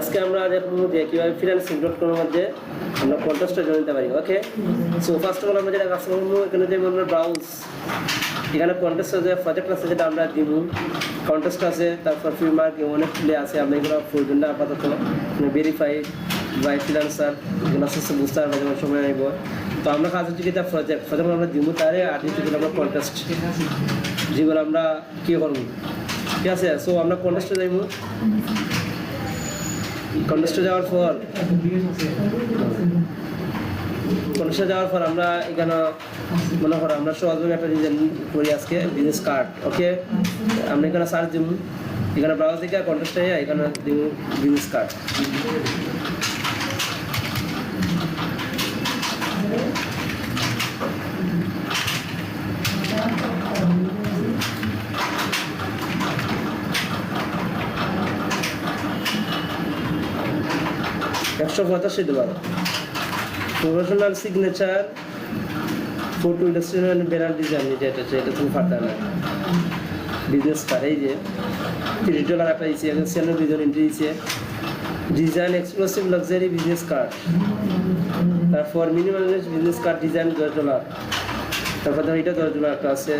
আজকে আমরা দেখব যে কিভাবে freelancing.com এর মধ্যে আমরা কন্টেস্টে জয়েন দিতে পারি। ওকে, সো ফার্স্ট অফ অল আমরা যেটা কাজ করব, এখানে যে আমরা ব্রাউজ, এখানে কন্টেস্ট আছে, প্রজেক্ট আছে, যেটা আমরা দিব, কন্টেস্ট আছে, তারপর ফ্রি মার্ক অনেক প্লে আছে। আমরা এগুলো প্রয়োজন না আপাতত, ভেরিফাইড বাই ফ্রিল্যান্সার এগুলো আছে, বুঝতে পারবো যেমন সময় আইব। তো আমরা কাজ হচ্ছে যেটা প্রজেক্ট আমরা দিব, তারে আর যেগুলো আমরা কন্টেস্ট যেগুলো আমরা কী করবো, ঠিক আছে। সো আমরা কন্টেস্টে যাইব, কন্টেস্টে যাওয়ার পর আমরা এখানে মনে করো আমরা সহজভাবে একটা ডিজাইন করি আজকে, বিজনেস কার্ড। ওকে, আমরা এখানে সার্চ দিব, এখানে ব্রাউজ থেকে কন্টেস্টে এখানে দিব business card. $185 professional signature photo illustration banner design, এটা তুমি ফাটা না বিজনেস কার্ড। এই যে $30 একটা দিয়েছে, চ্যানেল ভিডিও এন্ট্রি দিয়েছে, design exclusive luxury business card. তারপর মিনিমালিস্ট বিজনেস কার্ড ডিজাইন $10। তারপর ধর এটা $10 একটা আছে,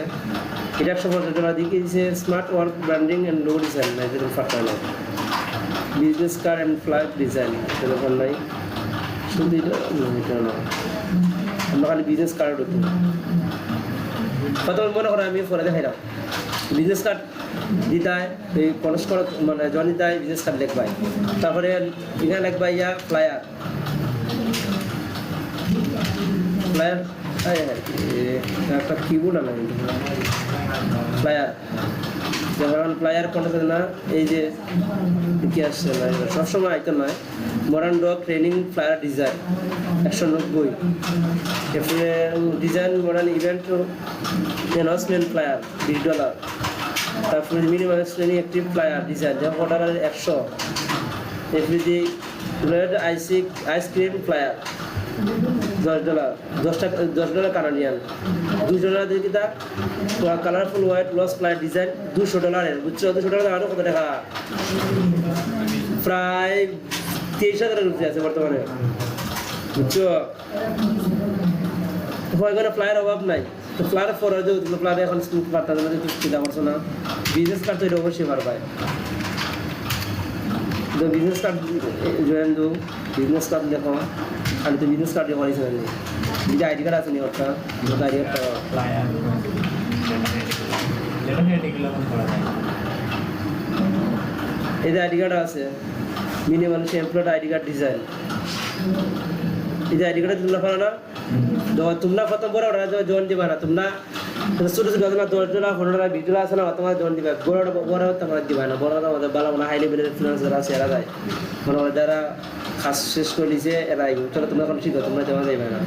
এটা $150 দিয়ে দিয়েছে। Smart work branding and low design, এটা তুমি ফাটা না business card and flight design, এটা দরকার নাই, শুধু এটা না, আমরা খালি বিজনেস কার্ড হতো। প্রথমে মনে করো আমি পরে দেখাইলাম বিজনেস কার্ড দিতায়, এই কলেজ করা মানে জন দিতায় বিজনেস কার্ড লেখবাই, তারপরে এখানে লেখবাই ফ্লায়ার একটা কিবোর্ড আনা ফ্লায়ার, যেমন ফ্লায়ার কোনটা না, এই যে কি আসছে না, সবসময় আইতো নয়। Modern dog training flyer design $190। এরপরে design modern event announcement flyer $20। তারপরে minimalist training active flyer design, যেমন অর্ডার $100। এরপরে যে আইসক্রিম ফ্লায়ার $10 কানাডিয়ান। $2 দিয়ে কি তা colourful white gloss flyer design $200। বুঝছো, $200 আরও কত টাকা, প্রায় 23,000 রুপি আছে বর্তমানে, বুঝছো। এখানে ফ্লায়ার অভাব নাই, তো ফ্লায়ার ফরার যে ফ্লায়ার এখন পারতা না, যে চিন্তা করছো না। বিজনেস কার্ড তো এটা অবশ্যই পারবাই, তো বিজনেস কার্ড জয়েন দো, বিজনেস কার্ড দেখো, আমি তো বিজনেস কার্ড দিয়ে করেছি না, যে আইডি কার্ড আছে নি ওটা আইডি কার্ড, এই যে আইডি কার্ড আছে minimum employed ID card design, এই যে আইডি কার্ড তোমরা পারো না, তোমরা প্রথম বড় ওরা জয়েন দিবা না, তোমরা ছোট ছোট $10 $15 $20 আছে না, তোমার জয়েন দিবা। বড় তোমরা দিবা না, বড় আমাদের ভালো মানে হাই লেভেলের ফ্রিল্যান্সার আছে, এরা যায় মানে যারা কাজ শেষ করে দিয়েছে এরাই। চলো তোমরা এখন শিখো, তোমরা জমা যাইবে না।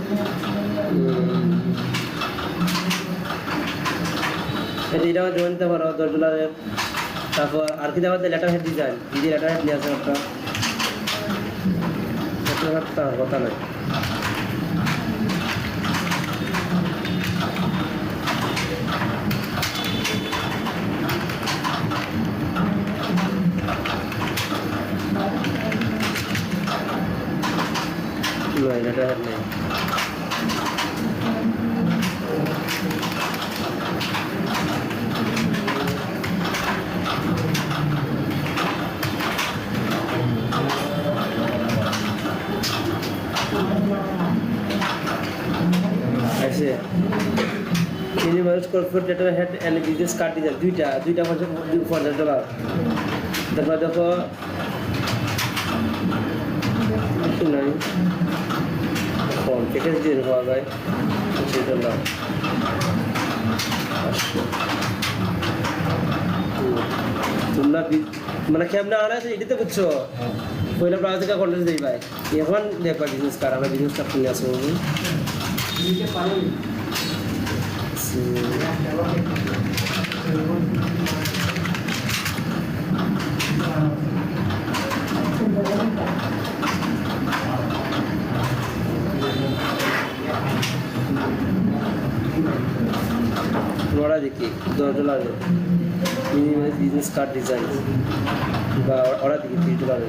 এটাও জয়েন দিতে পারো $10। তারপর আর কি দেওয়া লেটার হেড ডিজাইন, যদি লেটার হেড নিয়ে আসে একটা কথা নয়। লেটার হেড নেই, minimalist corporate letter head and business card design দুইটা $50। তারপর দেখো নাই প্যাকেজ দিয়ে পাওয়া যায় $500। তোমরা মানে কেমন আনা আছে এটাতে বুঝছো, পয়লা ব্রাউজ থেকে কন্টেন্ট দিই ভাই, এখন দেখবা বিজনেস কার্ড, আমরা বিজনেস কার্ড কিনে আসবো। নোড়া দেখি $10 মিনিমাম বিজনেস কার্ড ডিজাইন বা ওরা দেখি $3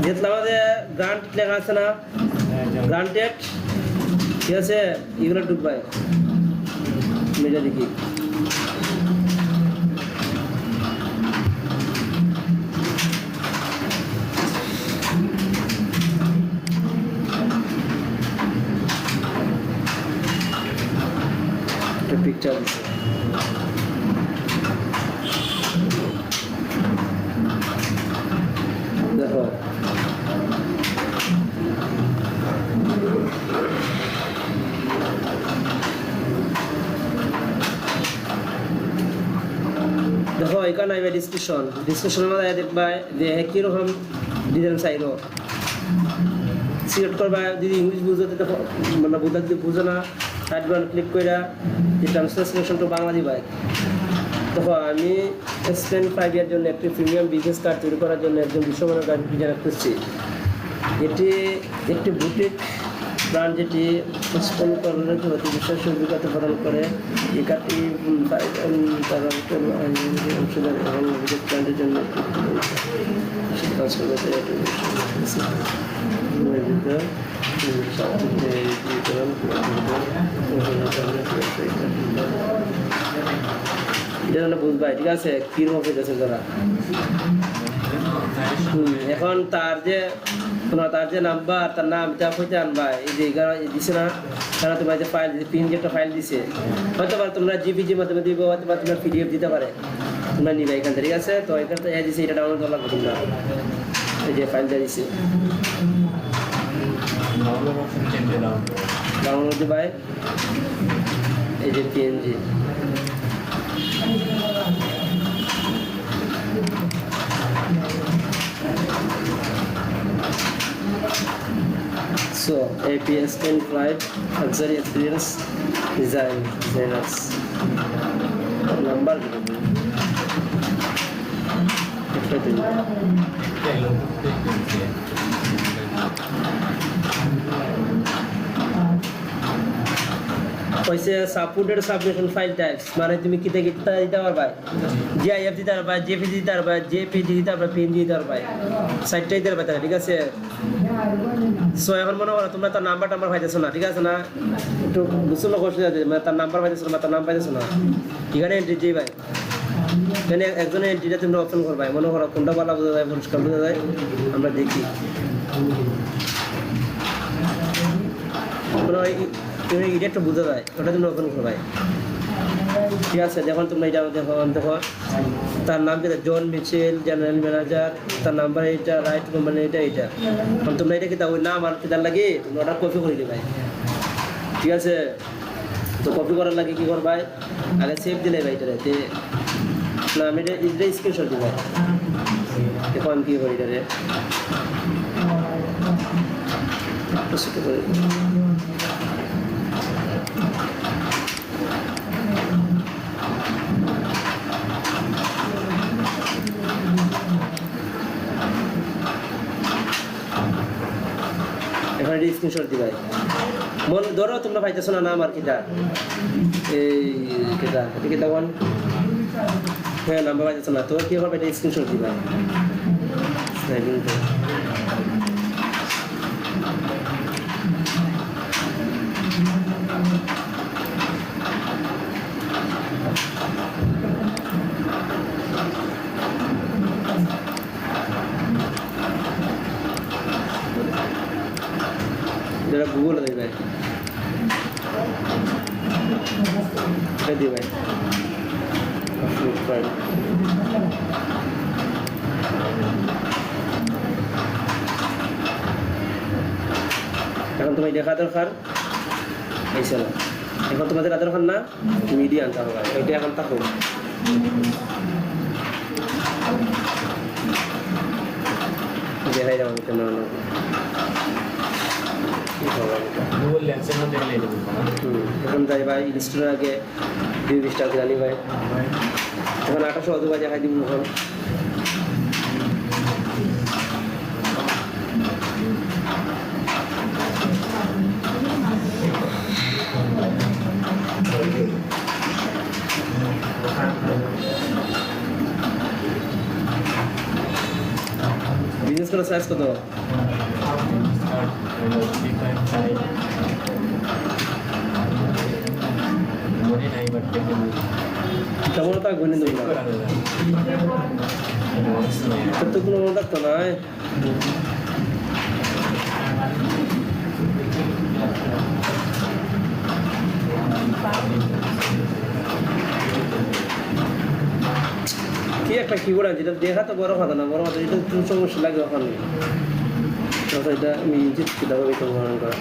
যেহেতু আমাদের গ্রান্ট লেখা আছে না, গ্রান্টেড, ঠিক আছে, এগুলো ঢুকবাই মেজা দেখি। পিকচার দিচ্ছে, দেখো দেখো এখানে আইবে ডিসক্রিপশনের মধ্যে দেখবা যে কিরকম ডিজাইন চাইলো সিলেক্ট করবা। যদি ইংলিশ বুঝতে দেখো মানে বুঝা যদি বুঝো না অ্যাডভান্স ক্লিক করে যে ট্রান্সলেশন টু বাংলা দিবা। দেখো আমি এক্সপ্লেন 5 ইয়ার জন্য একটি প্রিমিয়াম বিজনেস কার্ড তৈরি করার জন্য একজন বিশ্বমানের কার্ড ডিজাইন করছি। এটি একটি বুটিক ব্র্যান্ড যেটি কর্মীদের অতি বিশ্বাস অভিজ্ঞতা প্রদান করে। এই কার্ডটি অংশীদার এবং অভিযোগ ব্র্যান্ডের জন্য এটা বুঝবা, ঠিক আছে, কিরকম হইতেছে যারা। এখন তার যে নাম্বার, তার নাম যা হইতে আনবা, এই যে দিছে না, তারা তোমার যে ফাইল পিন যে একটা ফাইল দিছে, হয়তো পারে তোমরা জিপিজির মাধ্যমে দিব, হয়তো বা তোমরা পিডিএফ দিতে পারে, তোমরা নিবে এখান থেকে, ঠিক আছে। তো এখান থেকে দিছে, এটা ডাউনলোড করা লাগবে তোমরা, এই যে ফাইলটা দিছে ডাউনলোড দিবাই, এই যে PNG. So APS 10 flight luxury experience designers number কইছে সাপোর্টেড সাবমিশন ফাইল টাইপস, মানে তুমি কিতে কিতে দিতে পারবা, জিআইএফ দিতে পারবা, জেপিজি দিতে পারবা, জেপিজি দিতে পারবা, পিএনজি দিতে পারবা, সাইটটাই দিতে পারবা, ঠিক আছে। সো এখন মনে করো তোমরা তার নাম্বার পাইতেছো না, ঠিক আছে না, একটু বুঝছো না কষ্ট আছে, মানে তার নাম্বার পাইতেছো না, তার নাম পাইতেছো না, এখানে এন্ট্রি দিয়ে ভাই, এখানে একজনের এন্ট্রিটা তোমরা অপশন করবা, মনে করো কোনটা বলা বোঝা যায়, পরিষ্কার বোঝা যায়, আমরা দেখি। তুমি এটা একটু বোঝা যায়, ওটা তুমি ওপেন করবাই, ঠিক আছে। যখন তোমরা এটা দেখো তার নাম যেটা জন মিচেল, জেনারেল ম্যানেজার, তার নাম্বার এইটা, রাইট কোম্পানি এটা। এখন তোমরা এটা কি তা ওই নাম আর তার লাগে তোমরা ওটা কপি করে দিবাই, ঠিক আছে। তো কপি করার লাগে কি করবাই, আগে সেভ দিলে ভাই এটাতে না, আমি এটা স্ক্রিনশট দিবাই। এখন কি করি এটারে এখন এটা স্ক্রিনশট দিবাই। মন ধরো তোমরা পাইতেছো না নাম আর কিটা, এই কিটা কিটা ওয়ান, হ্যাঁ নাম্বার পাইতেছো না, তো কি হবে, এটা স্ক্রিনশট দিবাই। যারা গুগল দেবে এটা দিবে এখন তোমার দেখা দরকার এইসে না, এখন তোমাদের দরকার না, তুমি দিয়ে আনতে হবে, এটা এখন থাকো। দেখাই যাবো কেন এখন যাই ভাই ইনস্টলের আগে 20 টাকা জানি ভাই, এখন 800 অথবা দেখাই দিব। এখন বিজনেস ভিতরে সাইজ কত? কেমন তা গণে দেব না তো কোনো মনে থাকতো না কি একটা কিবোর্ড আছে যেটা দেখা তো বড় কথা না, বড় কথা এটা একটু সমস্যা লাগে ওখানে। এটা আমি জিততে দেবো এটা মনে করা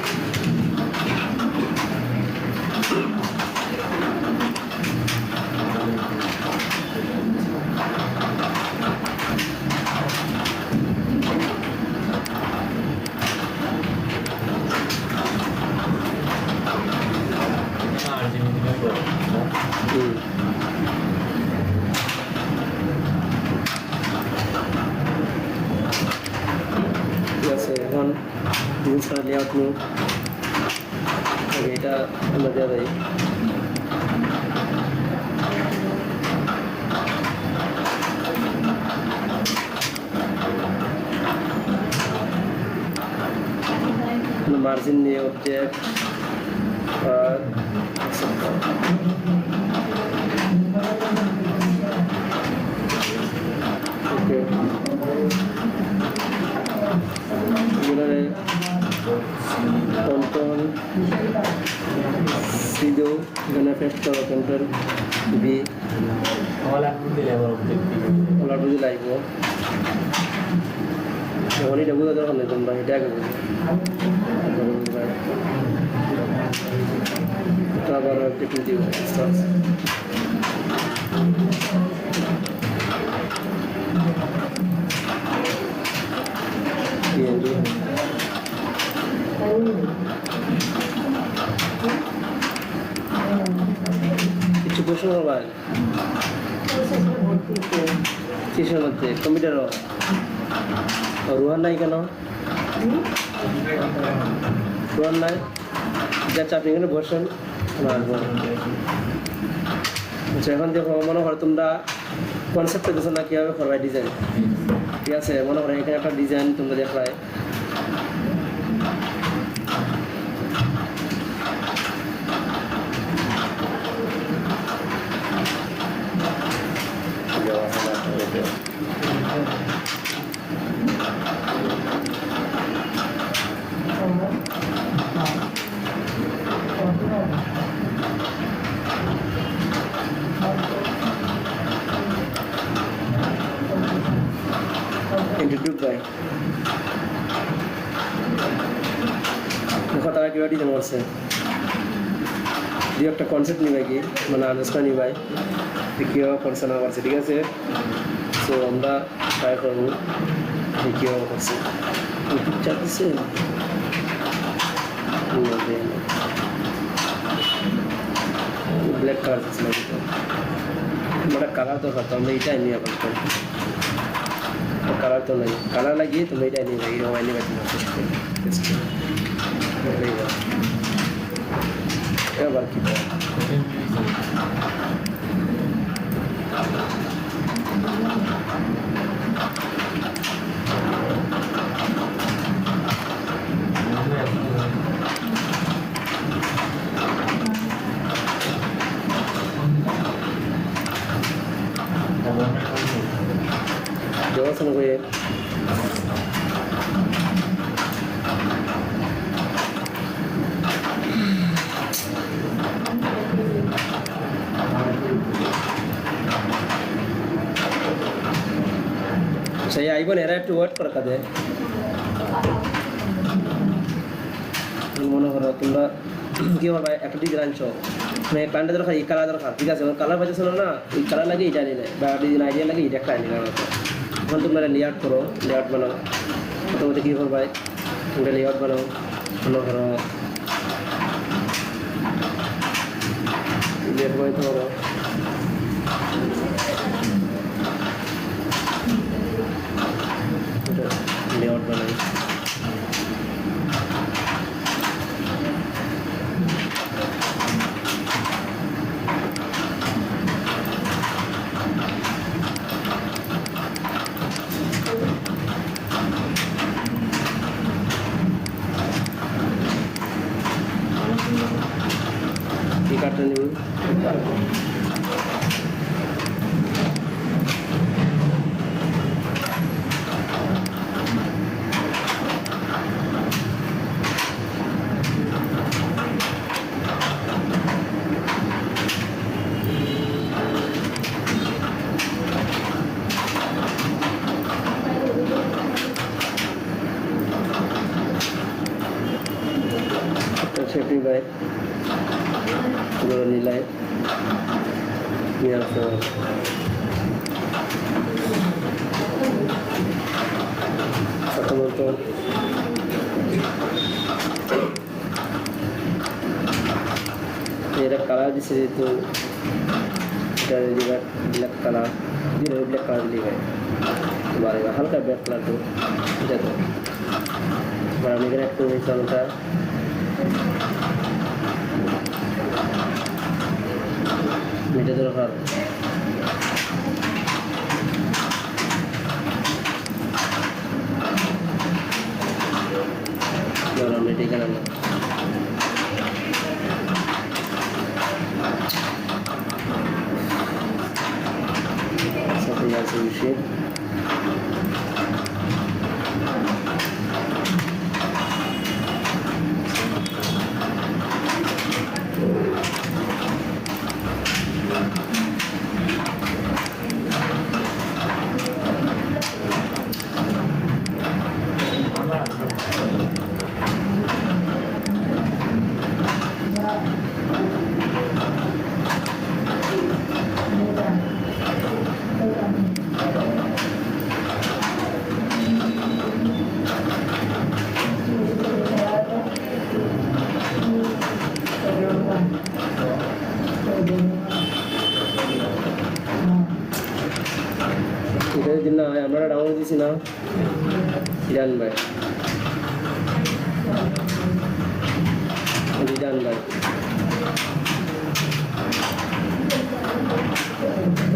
এখন জিনিসটা লেআউট নিউ এটা আমরা দেওয়া যায় মার্জিন নিয়ে object okay control C do gonna press control V all up to the level of the all up to the live only double the on the number tag cover of definitive starts কিছু প্রশ্ন করবেন কিসের মধ্যে computer Ruhan নাই কেন? রুহান নাই যাচ্ছে আপনি এখানে বসেন। আচ্ছা এখন দেখো মনে করো তোমরা কনসেপ্ট পেতেছো না কীভাবে করবে ডিজাইন, ঠিক আছে? মনে করো এখানে একটা ডিজাইন তোমরা দেখায় introduced by দেখো তারা কীভাবে ডিজাইন করছে, দু একটা কনসেপ্ট নিবে কি মানে আলোচনা নিবাই কীভাবে করছে না করছে, ঠিক আছে? সো আমরা ট্রাই করবো কীভাবে করছে। পিকচার দিচ্ছে ব্ল্যাক কালার দিচ্ছে না, আমরা কালার তো খাতো আমরা এটাই নিয়ে আবার কালার তো নাই, কালার লাগিয়ে তুমি এটাই নিয়ে যাই এরকম আইনি বাকি এবার কি Jelasan gue saya ibu nera itu word perkade মনে করো তোমরা কি হবে একটা ডিজাইন শো মানে প্যান্টটা দরকার এই কালার দরকার, ঠিক আছে? কালার বাজেছিল না এই কালার লাগে এটা নিলে বা ডিজাইন আইডিয়া লাগে এটা একটা আইডিয়া এখন তোমরা লেআউট করো, লেআউট বানাও প্রথমত কী করবে তোমরা লেআউট বানাও মনে করো লেআউট বানাইতে পারো লেআউট বানাই কার্ডটা নিব সেফটি বাই পুরো নিলাই নেওয়ার পর প্রথমত এটা কালার দিচ্ছে যেহেতু এটা দিবার ব্ল্যাক কালার দিলে ব্ল্যাক কালার দিলে ভাই হালকা ব্ল্যাক কালার তো এটা তো আমি এখানে একটু চলটা মিটে দরকার মিটে কেন সাথে আছে বিষয় এটা যদি না হয় আমরা ডাউনলোড দিছি না ইরান ভাই ইরান ভাই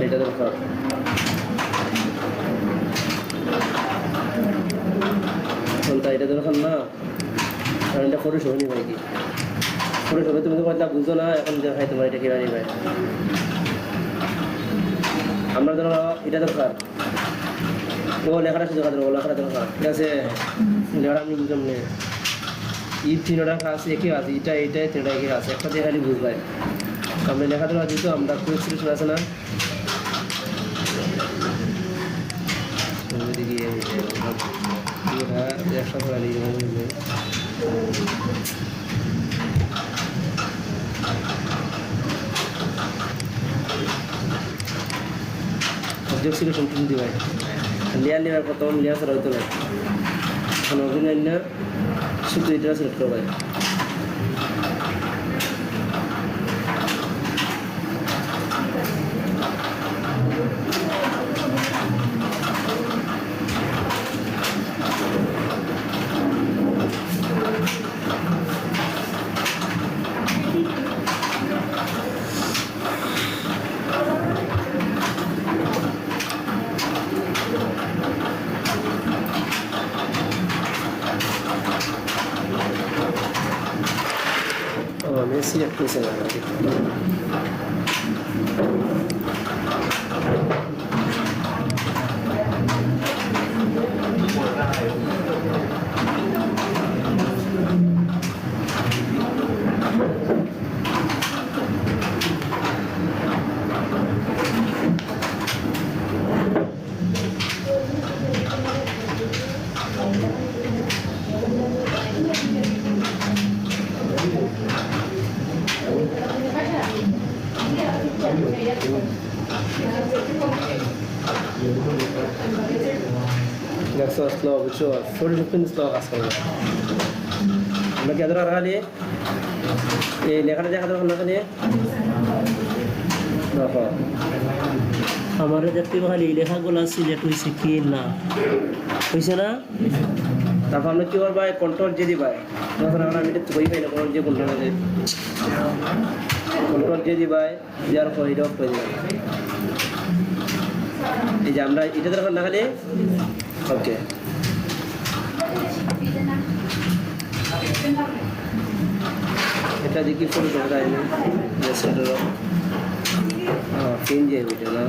এটা দরকার কোনটা এটা দরকার না কারণ এটা ফটো শোনি ভাই কি ফটো শোবে তুমি তো কথা বুঝো না এখন দেখাই তোমার এটা কিভাবে ভাই আমরা ধরো এটা দরকার ও লেখাটা শুধু কথা লেখাটা দরকার ঠিক আছে লেখাটা আমি বুঝলাম না এই তিনটা কাজ একই আছে এটা এটা তিনটা একই আছে একটা দিয়ে খালি বুঝবাই আমরা লেখা দেওয়া দিত আমরা কোয়েক সিলেকশন আছে না গিয়ে একসাথে অবজেক্ট সিলেকশন কিন্তু দিবাই লেয়ার নেওয়ার প্রথম লেয়ার ছাড়া হইতো না এখন অরিজিনাল শুধু এটা সিলেক্ট করবাই আমি সিলেক্ট করেছি না দেখছো স্লো বুঝছো ফটোশপ কিন্তু স্লো কাজ করবে আমরা কি এত রাখালি এই লেখাটা দেখা দরকার না খালি দেখো আমার দেখতে খালি লেখাগুলো সিলেক্ট হয়েছে কি না হয়েছে না তারপর আমরা কি করবো কন্ট্রোল যে দিবাই তখন আমরা আমি এটা বই পাই না কন্ট্রোল যে কন্ট্রোল যে দিবাই দেওয়ার পর এটা অফ করে দিবাই এই যে আমরা এটা দরকার না খালি ওকে এটা দেখি ফটো দেয় না সেটা চেঞ্জ হয়ে ওইটা না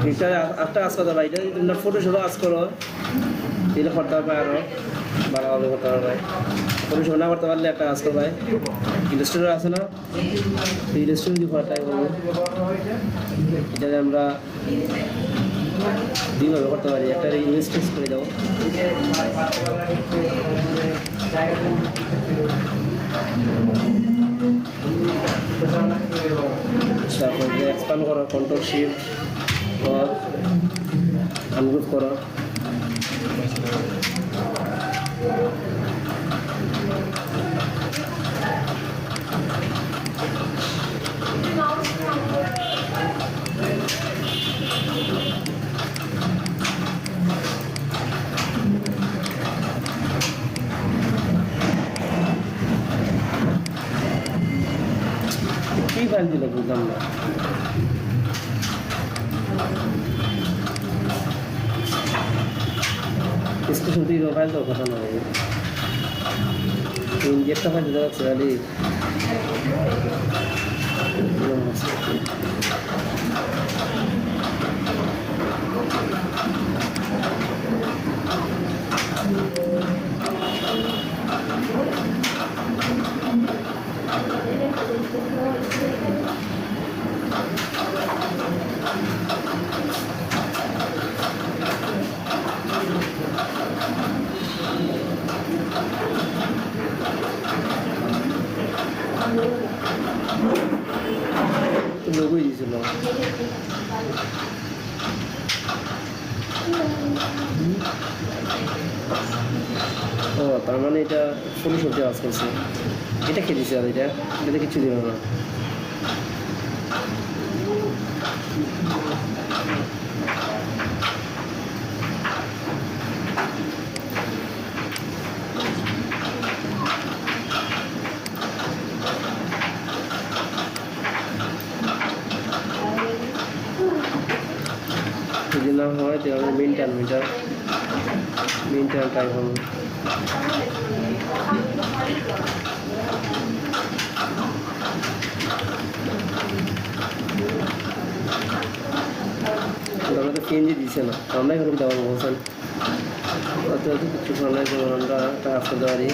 এটা একটা কাজ করতে পারি এটা যদি তোমরা ফটোশপে কাজ করো তাহলে করতে পারবে আরও ভালোভাবে করতে পারবে ফটোশপ না করতে পারলে একটা কাজ করবে ইলাস্ট্রেটর আছে না ইলাস্ট্রেটর যদি করা ট্রাই করবো এটাকে আমরা দুইভাবে করতে পারি একটা ইনভেস্টেস করে দাও তারপর এক্সপ্যান্ড করো কন্ট্রোল শিফট আনগ্রুপ করো কি ফাইল দিল বুঝলাম না স্টেশন থেকে ফাইল তো কথা নয় ইঞ্জেক্টটা ফাইল দিতে পারছে খালি লোগোই দিয়েছিল ও তার মানে এটা ফটোশপ দিয়ে কাজ করছে এটা খেয়ে দিছে আর এটাতে কিছু দিল না যদি না হয় তাহলে মেন টার্ম ট্রাই করবো আমরা তো চেঞ্জই দিচ্ছে না আমরা এরকম দেওয়া বলছেন অত কিছু আমরা একটা কাজ করতে পারি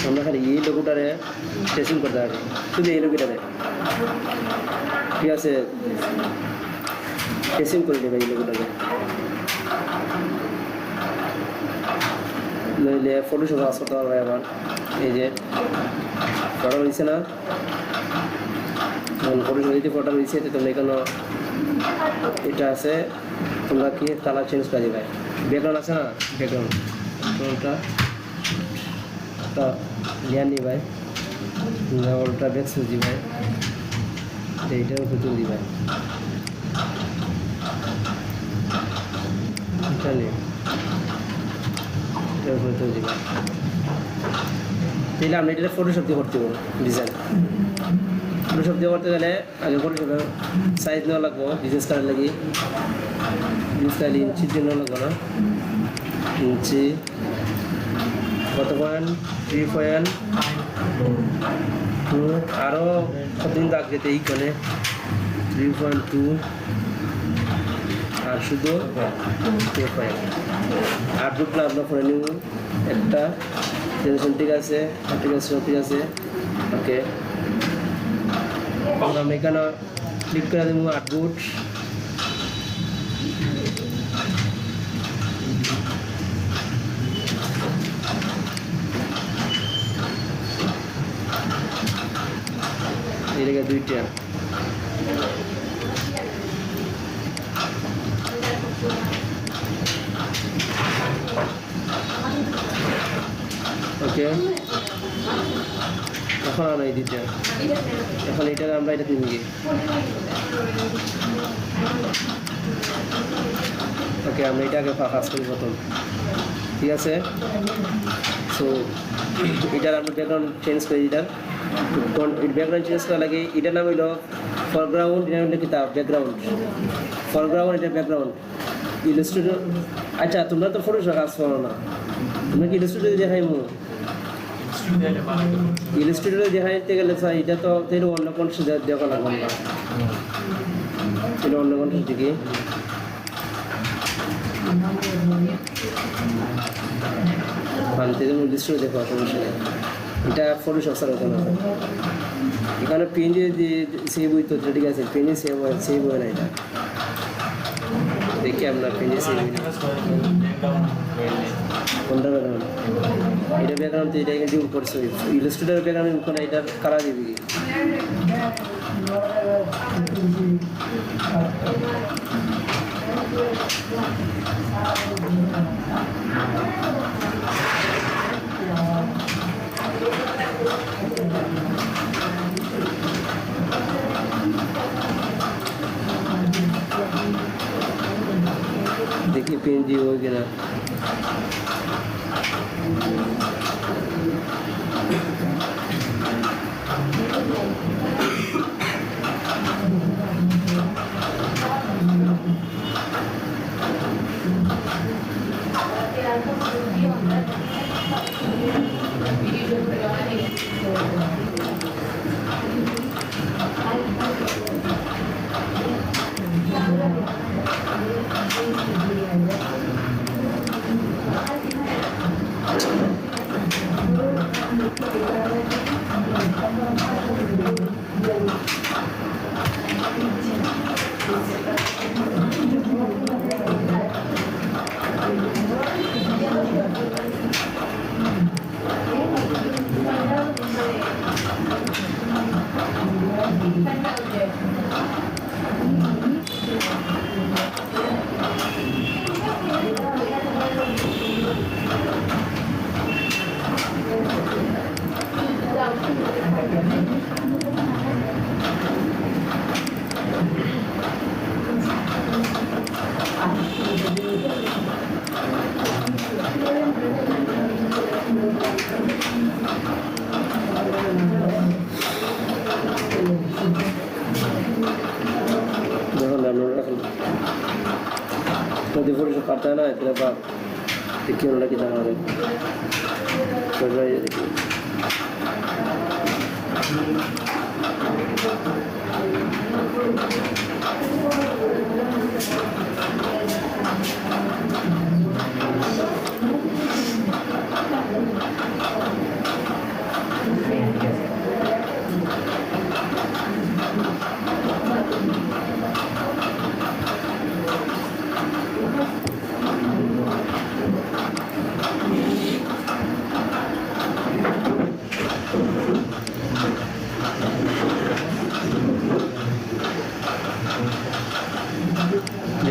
আমরা খালি এই লোকটারে ট্রেসিং করতে পারি শুধু এই লোকটারে ঠিক আছে ট্রেসিং করে দেবে এই লোকটাকে নইলে ফটোশপ কাজ করতে পারবে আবার এই যে ফটো রয়েছে না ফটোশপ যদি ফটো রয়েছে তোমরা এখানে এটা আছে তোমরা কি কালার চেঞ্জ করে দিবে ব্যাকগ্রাউন্ড আছে না ব্যাকগ্রাউন্ডটা একটা লিয়া নি ভাই ওটা ব্যাক সুজি ভাই এইটার উপর তুলি ভাই এটা নে এটার উপর তুলি ভাই তাহলে আমরা এটা ফটোশপ দিয়ে করতে পারবো ডিজাইন ফটোশপ দিয়ে করতে গেলে আগে ফটোশপের সাইজ নেওয়া লাগবো বিজনেস কার্ড লাগি বিজনেস কার্ড ইঞ্চির জন্য লাগবো না ইঞ্চি কত পয়েন্ট 3.2 আরও কতদিন দাগ যেতে এইখানে 3.2 আর শুধু 2 পয়েন্ট আর দুটো আমরা করে নিব একটা টেনশন ঠিক আছে ঠিক আছে ওকে আমরা এখানে ক্লিক করে দেবো আউটপুট এদিকে দুইটা ওকে এখন আমরা এই দিতে এখন এটা আমরা এটা কিনবি ওকে আমরা এটাকে কাজ করি প্রথম ঠিক আছে সো এটার আমরা ব্যাকগ্রাউন্ড চেঞ্জ করি এটার ব্যাকগ্রাউন্ড চেঞ্জ করা লাগে এটার নাম হইল ফরগ্রাউন্ড এটা হইল কিতাব ব্যাকগ্রাউন্ড ফরগ্রাউন্ড এটা ব্যাকগ্রাউন্ড ইলাস্ট্রেটর আচ্ছা তোমরা তো ফটোশপ কাজ করো না তোমরা কি ইলাস্ট্রেটর দেখাইমু ইলাস্ট্রেটরে দেখাইতে গেলে স্যার এটা তো তাহলে অন্য কন্টেন্ট দেখা লাগবে না, তাহলে অন্য কন্টেন্ট দিকে ফান্তিদের ইলাস্ট্রেটর দেখো সমস্যা নেই, এটা ফটোশপ স্যার হতো না, এখানে পেজে যে সেভ হইতো ঠিক আছে, পেজে সেভ হয় না, এটা দেখি আপনার পেজে সেভ কোনটা ব্যাকগ্রাউন্ড, এটা ব্যাকগ্রাউন্ড, এটা এখানে ডিউল করছে ইলাস্ট্রেটর ব্যাকগ্রাউন্ড কোনো এটা কারা দিবি কি देखिए पेन जी हो गया Nanti foto kartu na itu apa? Dikira lagi jangan ada. Coba ya.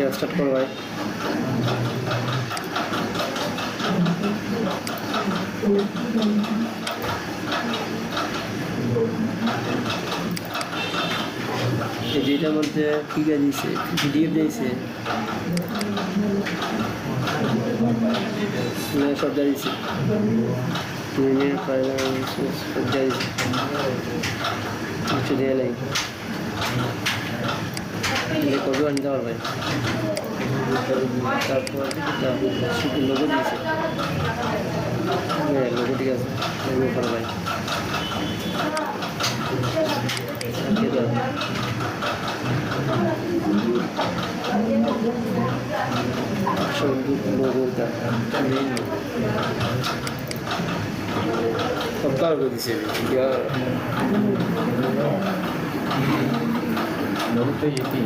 Ya start करो भाई যেটার মধ্যে কি দিয়েছে পিডিএফ দিয়েছে সব দিয়েছে ইউনিয়ন ফাইনান্স সব দিয়েছে কিছু দেওয়া নেই কবে আনতে পারবে তারপর শুধু লোগো দিয়েছে হ্যাঁ লোগো ঠিক আছে লোগো করা ভাই লোগোটা সব কারো দিয়েছে लोग तो ये थी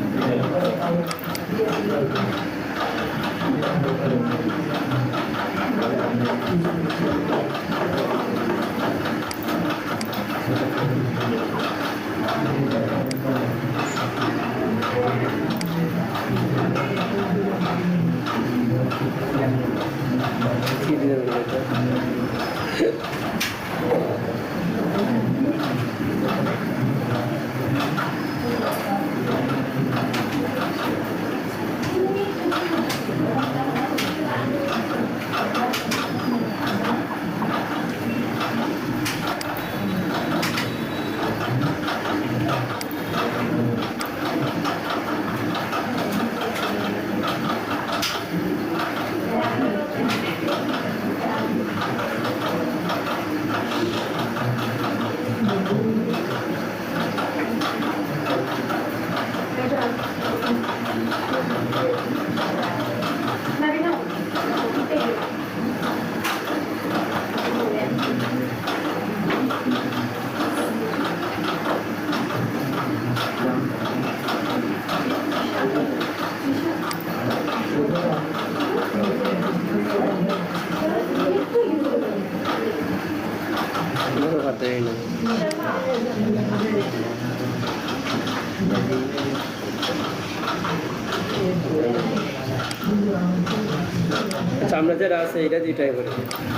আচ্ছা আমরা যেটা আছে এটা দিয়ে ট্রাই করি,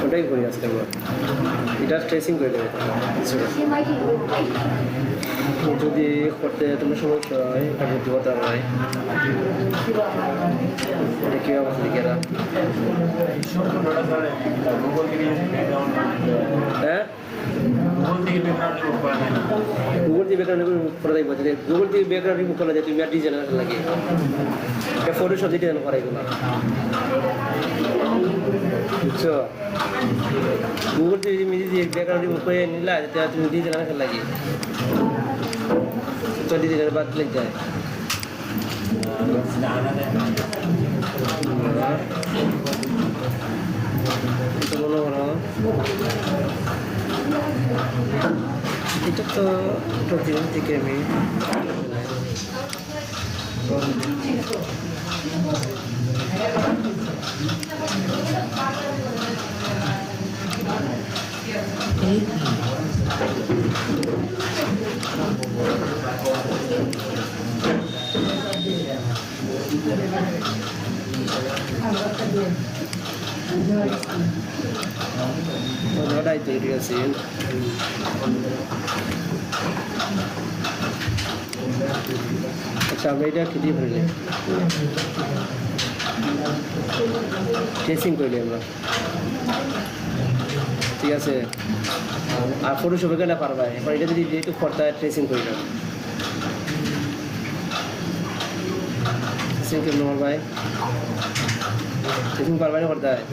ওটাই করি আজকে আমরা। এটা ট্রেসিং করে দেবে যদি করতে তোমার সমস্যা হয়, এটা বুদ্ধি কথা হয়। এটা কী অবস্থা দিকে এরা? হ্যাঁ গুগল দিয়ে ব্যাকগ্রাউন্ড করে দেখবো, যদি গুগল দিয়ে ব্যাকগ্রাউন্ড রিমুভ করা যায় তুমি আর ডিজাইনার লাগে এটা ফটোশপ দিয়ে ডিজাইন করা এগুলো, বুঝছো? গুগল দিয়ে ব্যাকগ্রাউন্ড রিমুভ করে নিলা যাতে তুমি ডিজাইনার লাগে তো ডিজাইনার বাদ লেগে যায়। মনে করো এটা তো প্রতিদিন থেকে আমি ওটাই তৈরি আছে। আচ্ছা আমরা এটা কি দিয়ে ভরলে ট্রেসিং করলি আমরা, ঠিক আছে? আর ফটোশপে গেলে পারবা, এবার এটা যদি যেহেতু করতে হয় ট্রেসিং করি না, ট্রেসিং কেমন আমার ভাই? ট্রেসিং পারবা না করতে হয়?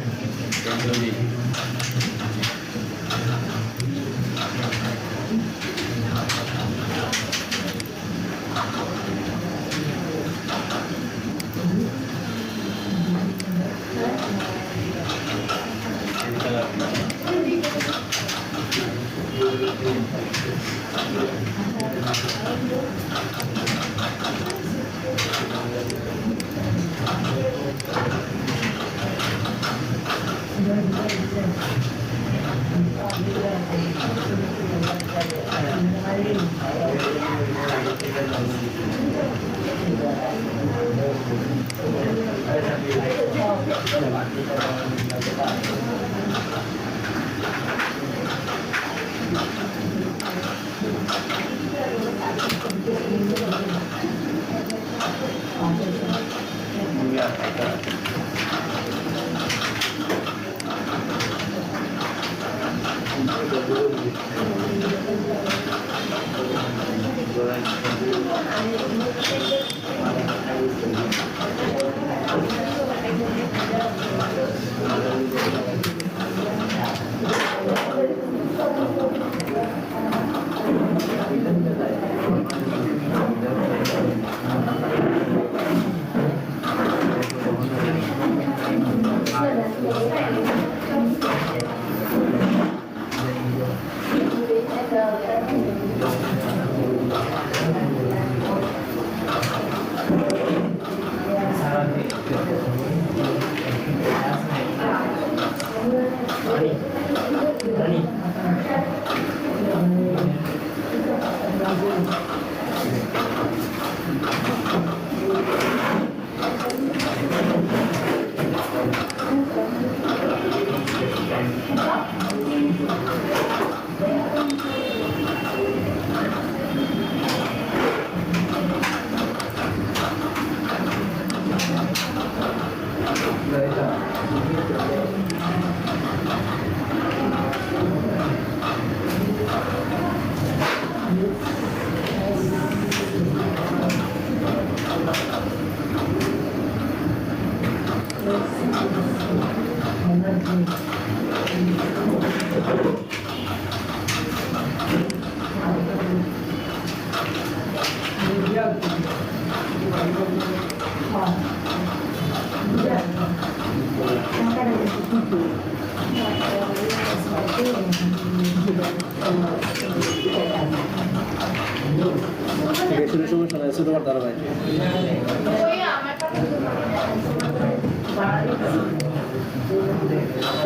শুরু সমস্যা নাই, শুধু আমার ধারাবাহিক।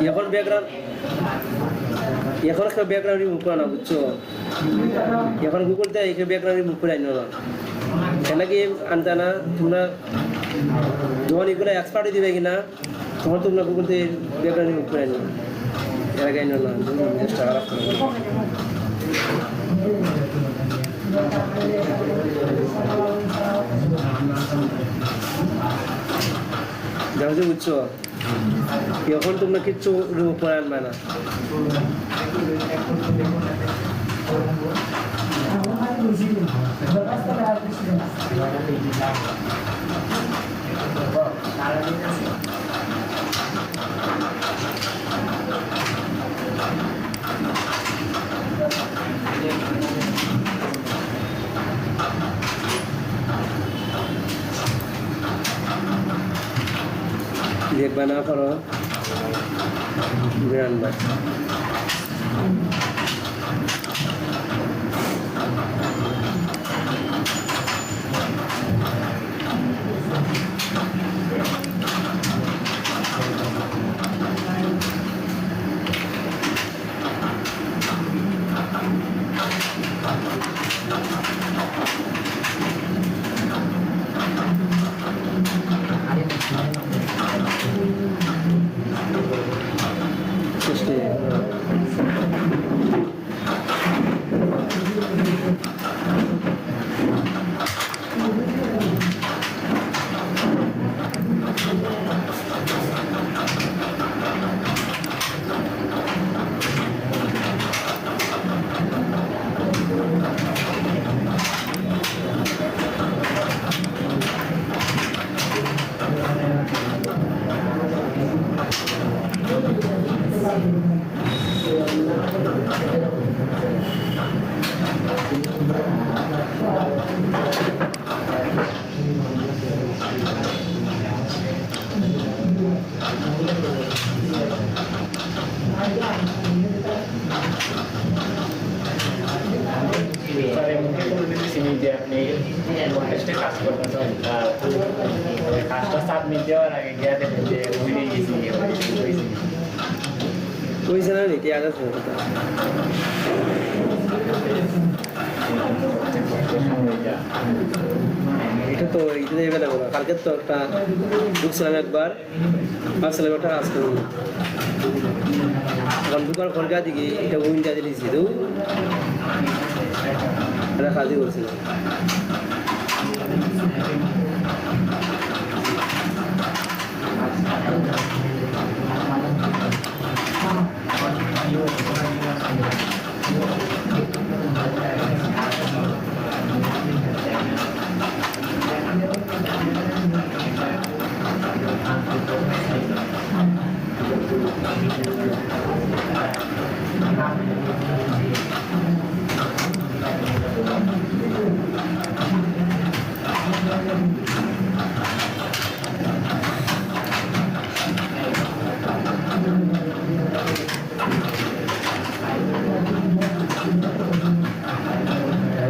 এখন ব্যাকগ্রাউন্ড এখন একটা ব্যাকগ্রাউন্ড রিমুভ করা না বুঝছো এখন গুগল তে এই ব্যাকগ্রাউন্ড রিমুভ করে আইনো না কেন কি আনতা না তোমরা যখন এগুলো এক্সপার্ট দিবে কিনা তখন তোমরা গুগল তে ব্যাকগ্রাউন্ড রিমুভ করে আইনো এর আগে আইনো না চেষ্টা খারাপ করো যাও যে বুঝছো এখন তোমরা কিচ্ছু রিমুভ করে আনবে না দেখবে না করো আনবা কাজটা সাবমিট দেওয়ার আগে গিয়ে দেখেন যে হয়ে গেছে হয়েছে না নাকি আগে এটা তো এইটা এবার দেবো না কালকে তো একটা ঢুকছিলাম একবার ভাবছিলাম একটা কাজ করবো এখন ঢুকার খরগা দিকে এটা উইন্ডা দিয়েছি তো এটা কাজই করছিলাম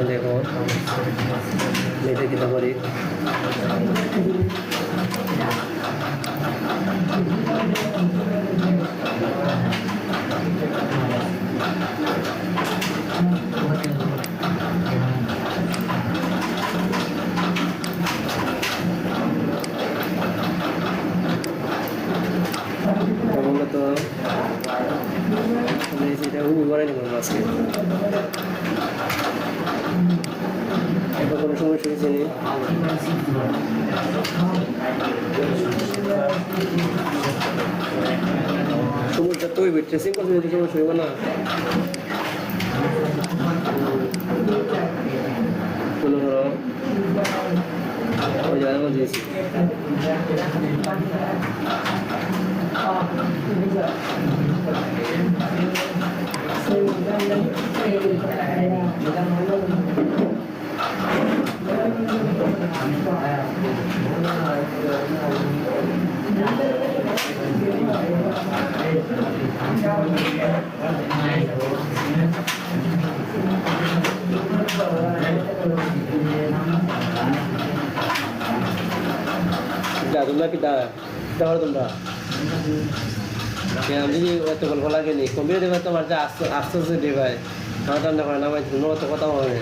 দেখো এটা কিনা করি তো এটা বানাই নেব আজকে কোনো সমস্যা হয়েছে নি সমস্যা তো ট্রেসিং করতে যদি সমস্যা হইব না কোনো ধরো ওই জায়গার মধ্যে দিয়েছি তোমরা কি তোমরা আমি এত গল্প লাগেনি কম্পিউটার দেবে তোমার যে আস্তে আস্তে আস্তে দেবে আমার রান্না করে নামাই অত কথা হবে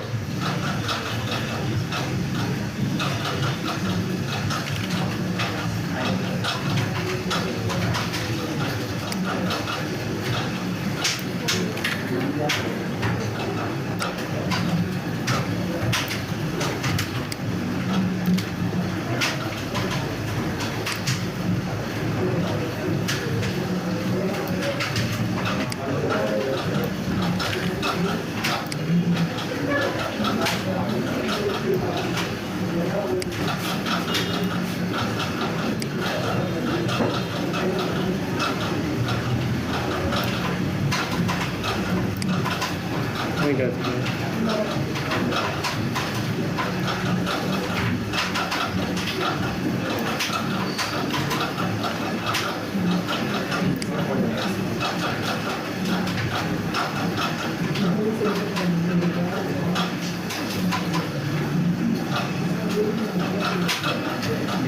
ঠিক আছে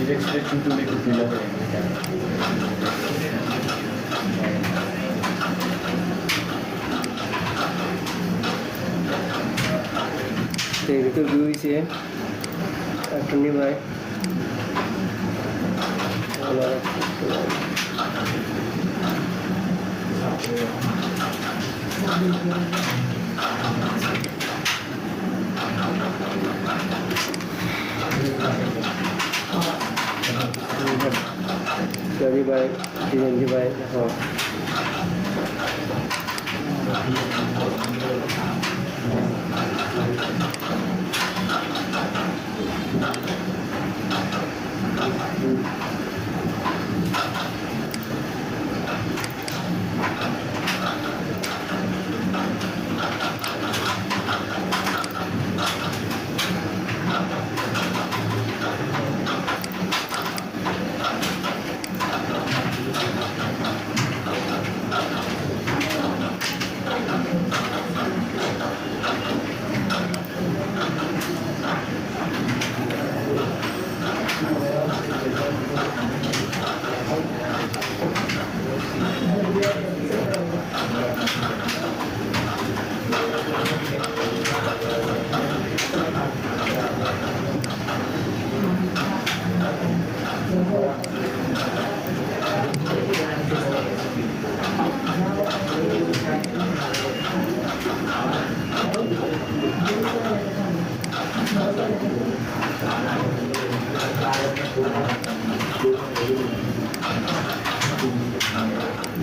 Direct stretching to make it feel okay. itu dulu sih ya akan nih baik jadi baik di baik oh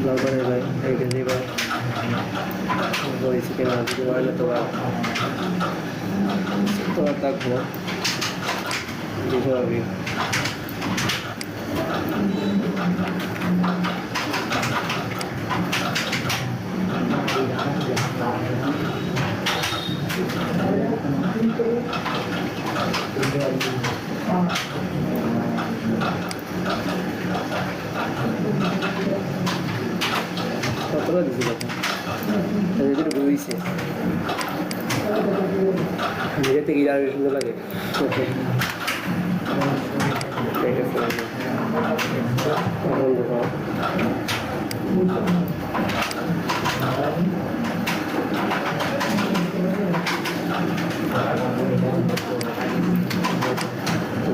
Laban ya baik, kayak gini baik. Polisi kena gimana tuh bang? Itu atak gua. Bisa lagi. Apa lagi sih bapak? Tadi itu dulu sih. Ini kita kira harus dulu lagi. Oke. Kayak gitu. Apa untuk kau?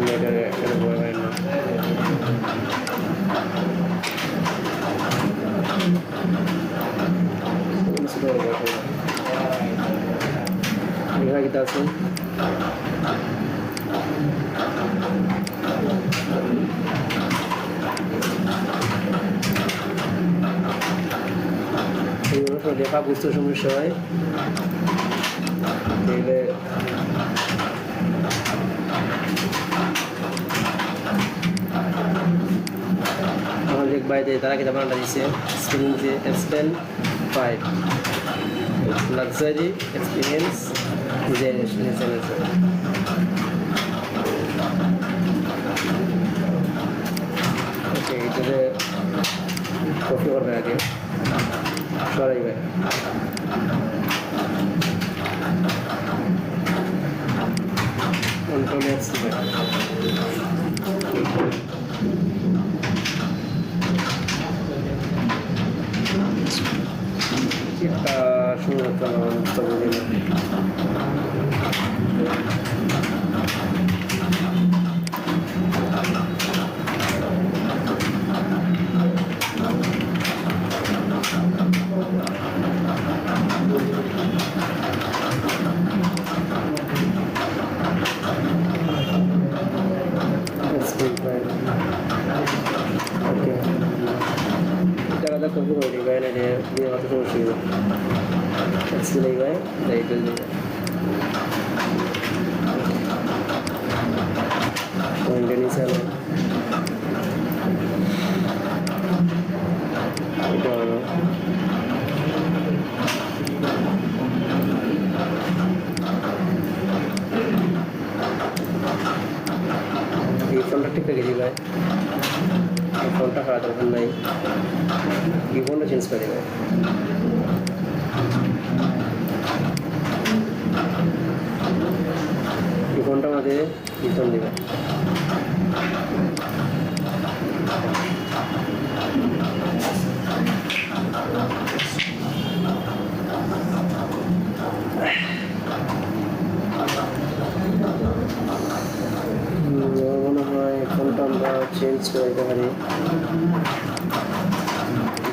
Ini ada buah lain. Sudah berapa? Ini kita sun. Ini kalau dia pak gusto সমস্যা হয় তাহলে আমাদের এক বাইরে তারা কিতাব বানাটা দিছে Spain 5 luxury experience generation ওকে এটাতে কপি করবে আগে সরাইবে কন্ট্রোল এক্স দিবে করলাম বুঝতে পারি না। ওকে টাকাটা কপি করে দিই ভাই না দিয়ে অত সমস্যা দিলেই ভাই লাইট দিই নিচে এটা হলো এই ফোনটা ঠিক রেখে দিই ভাই এই ফোনটা খাওয়া দরকার নাই এই ফোনটা চেঞ্জ করে ভাই এই ফোনটা আমাদের রিটার্ন দেবে মনে হয় ফোনটা আমরা চেঞ্জ করে দিতে পারি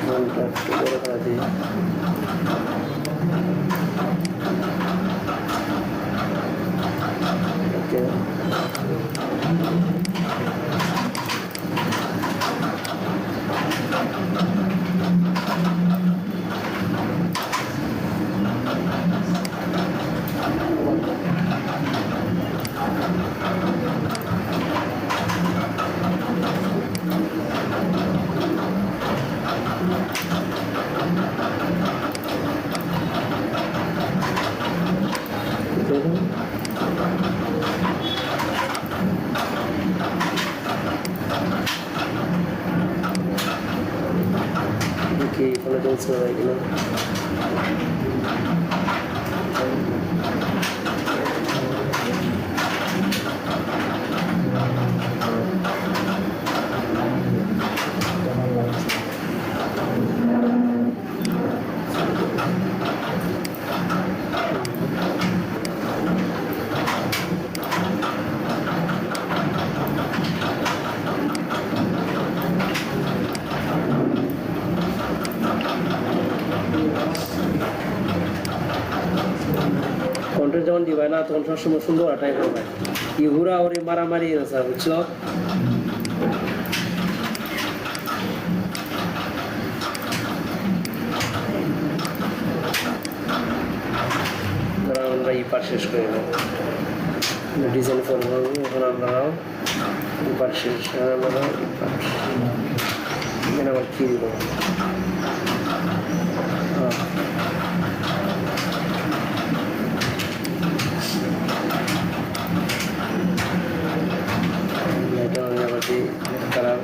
ফোনটা একটু বড় করে দিই ওকে দেখি ফোনে চেঞ্জ করা যায় কিনা কন্টেন্ট যখন দিবে না তখন সবসময় সুন্দর আটাই করবে কি হুরা ওরে মারামারি আছে বুঝছো আমরা এই পার শেষ করে দেবো ডিজাইন করবো এখন আমরা এই পার শেষ আমরা এখানে আবার কি দিব কালার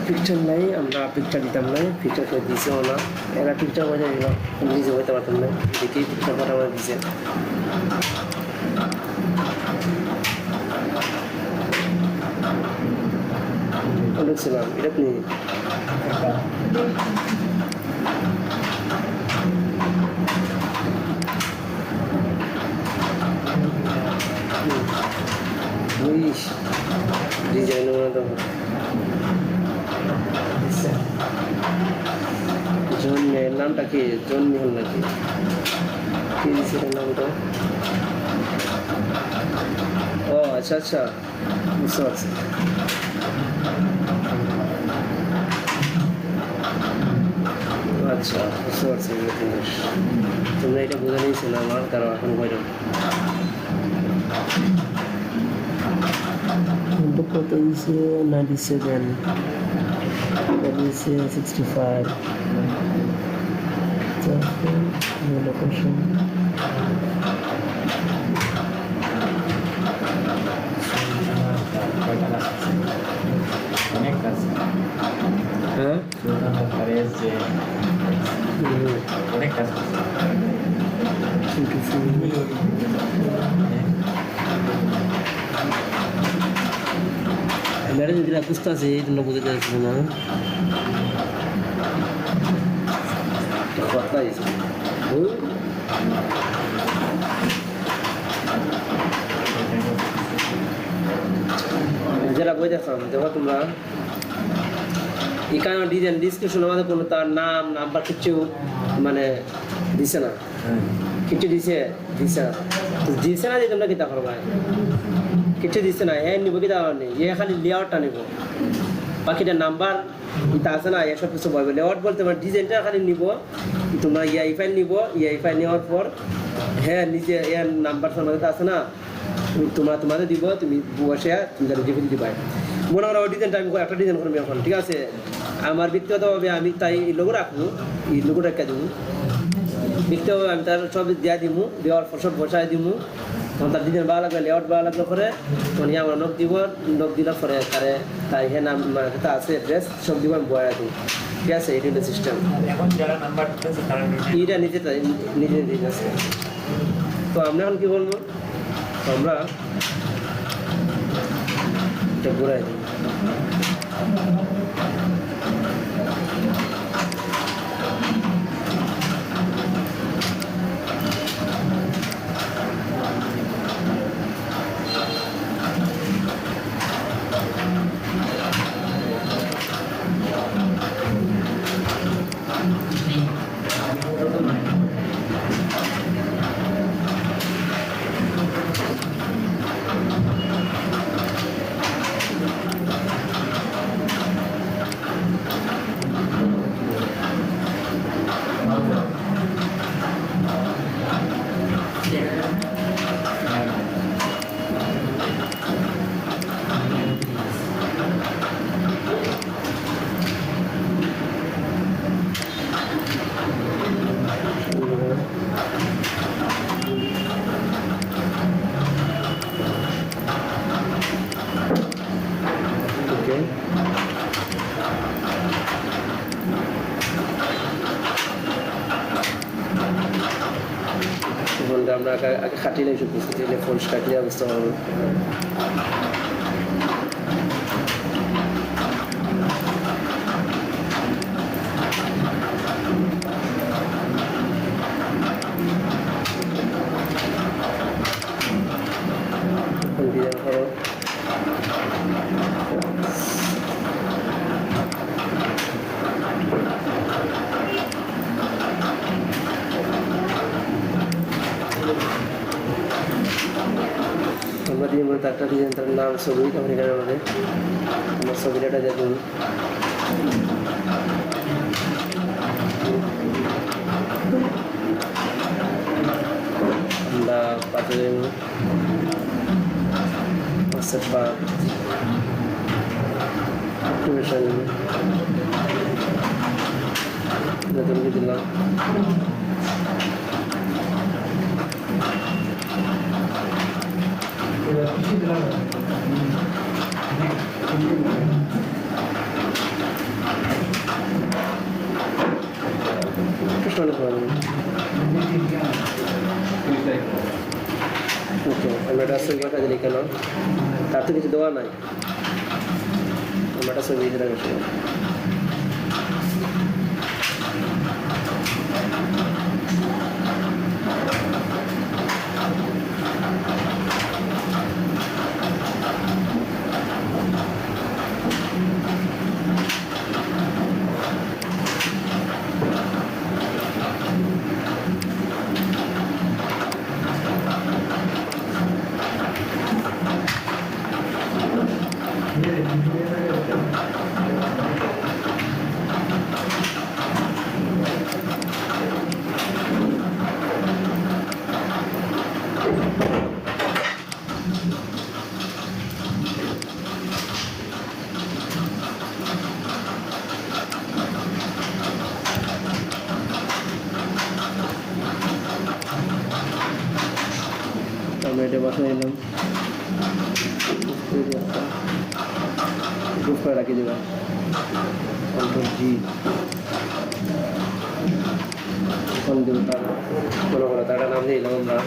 পিকচার নাই আমরা পিকচার দিতাম না পিকচার করে দিয়েছেও না এরা পিকচার বাজার নিজে হইতে পারতাম না দেখেই পিকচার কটা আমরা দিয়েছে বলেছিলাম এটা আপনি ডিজাইন জন্মের নামটা কি জন্মি হল নাকি কি দিয়েছিল নামটা ও আচ্ছা আচ্ছা বুঝতে পারছি আচ্ছা বুঝতে পারছি জিনিস তোমরা এটা বোঝা নিয়েছিল আমার কারণ এখন বইটা কত দিয়েছে 97 এটা দিয়েছে 65 লোকেশন অনেক কাজ হ্যাঁ অনেক কাজ ম্যারেজ যেটা বুঝতে আছে এই জন্য বুঝতে চাইছি না 27 যেটা বই দেখলাম দেখো তোমরা এখানে ডিজাইন ডিসক্রিপশন আমাদের কোনো তার নাম নাম্বার কিছু মানে দিছে না কিছু দিছে না যে তোমরা কিতা করবা কিছু দিছে না নিব কিতা নেই খালি লেআউটটা নিব বাকিটা নাম্বার এটা আছে না এসব কিছু বলবে লেআউট বলতে পারে ডিজাইনটা খালি নিব তোমরা ইআই ফাইল নিব ইআই ফাইল নেওয়ার পর নিজে এর নাম্বার সমাধান আছে না তোমাদের দিব তুমি বসে তুমি ডিফিন দিবা মনে করো ডিজাইনটা আমি একটা ডিজাইন করবো এখন ঠিক আছে আমার ব্যক্তিগতভাবে আমি তাই এই লোগো রাখবো এই লোগো রেখে দেবো ব্যক্তিগতভাবে আমি তার সব দিয়া দিব দেওয়ার পর সব বসাই দিব তখন তার ডিজাইন ভালো লাগবে লেআউট ভালো লাগলে পরে তখন আমরা নখ দিব নখ দিলার পরে তারে তাই নাম তা আছে অ্যাড্রেস সব দিব আমি বয়া দিই ঠিক আছে এটা হলো সিস্টেম এখন যারা নাম্বার দিতেছে তারা এইটা নিজে দিতে আছে তো আমরা এখন কি বলবো আমরা এটা ঘুরাই দিই আমরা আগে খাটিয়ে এসে বুঝতে ফোন কাটিয়ে অবস্থা হবে আমরা দিয়ে মনে একটা ডিজাইন তার নাম ছবি তখন এখানে আমাদের আমার ছবিটা দেখুন আমরা পাতে দিলাম ওকে আমরা এটা ছবি কাজে লিখে নাও তার তো কিছু দেওয়া নাই আমরা এটা ছবি দিলাম আমরা এটা বসাই নিলাম গ্রুপ করে রাখি দেবা কন্ট্রোল জি ফোন দেবো তার কোনো কোনো তার নাম দিলাম আমরা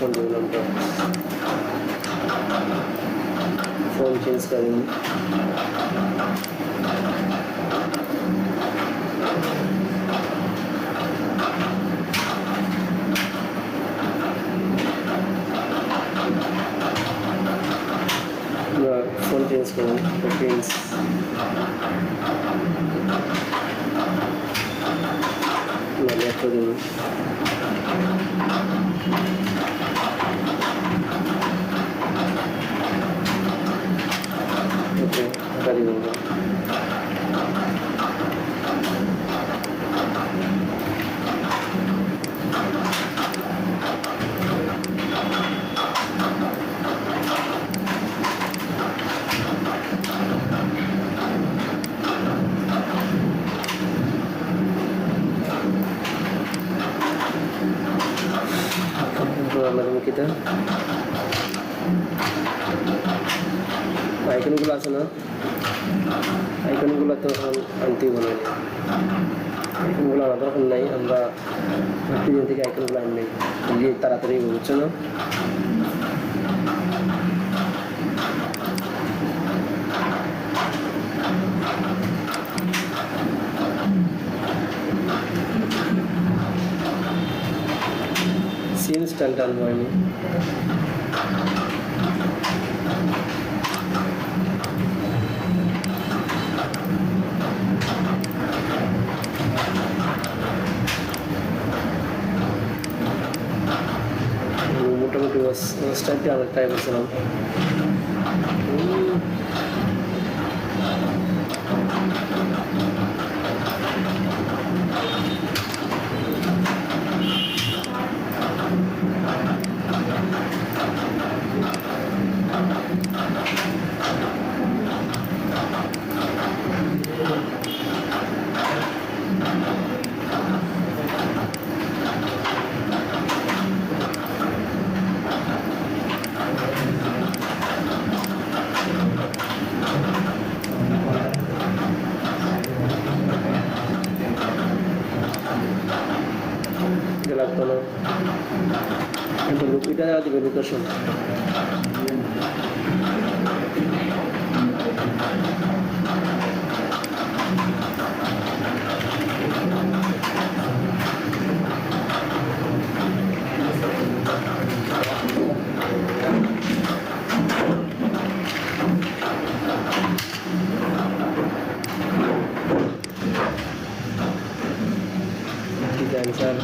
फोन देऊन नंतर फोन चेंज करेन फोन चेंज करें सेटिंग्स नेट करें ओके कर दूँगा Lagi kita আইকনগুলো আছে না আইকনগুলো তো আনতে বলে আইকনগুলো আলাদা রকম নাই আমরা পিছন থেকে আইকনগুলো আনবে দিয়ে তাড়াতাড়ি বুঝছো না সিন স্টাইলটা আনবো আমি মোটামুটি স্টাইলটা আমরা ট্রাই করছিলাম লাগতো না কিন্তু লুকিটা দিবে লোকেশন ডিজাইন স্যার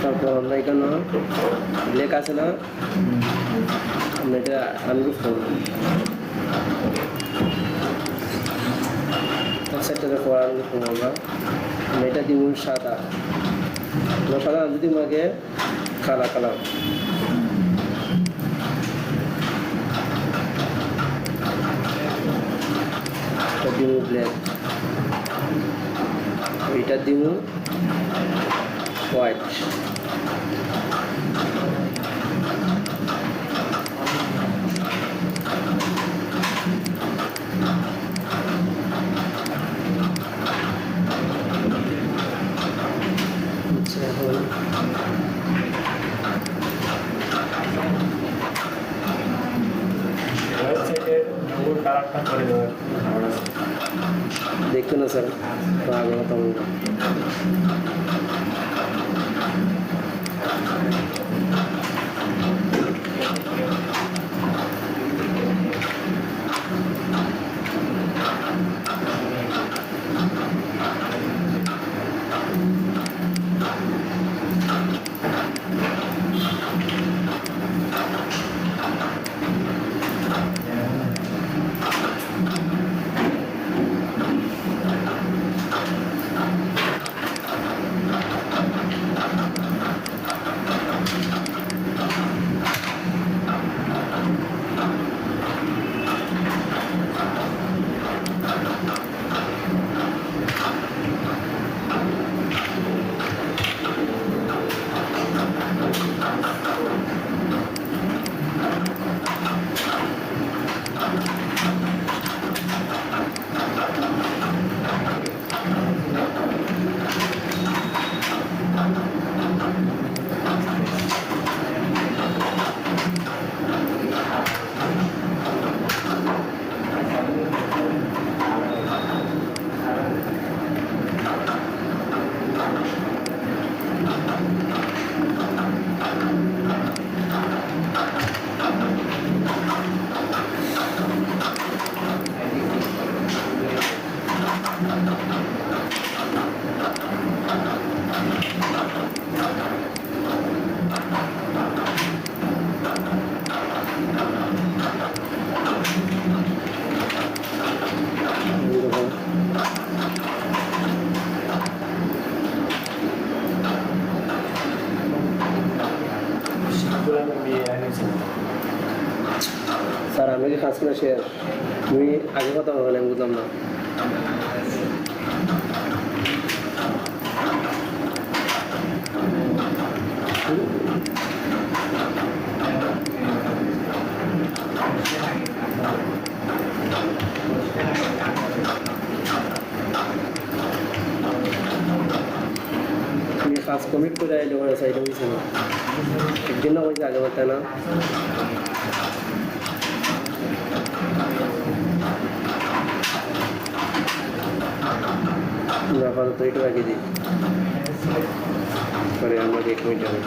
তারপর আমরা এখানে লেখা আছে না আমরা এটা আনরুফ করব সেটাতে পর আনরুফ করবো আমরা এটা দিব সাদা সাদা যদি আমাকে কালা কালার দিব ব্ল্যাক এটা দিব হোয়াইট देखते ना सर तो आगे बताऊंगा স্যার আমি কি কাজ করে শেয়ার তুমি আগে কথা বলেন আমি বুঝলাম না তুমি কাজ কমিট করে আইলে ওরা সাইডে হয়েছে না একদিন না হয়েছে আগে বলতে না আপাতত একটু আগে দিই পরে আমরা এক মিনিট যাবো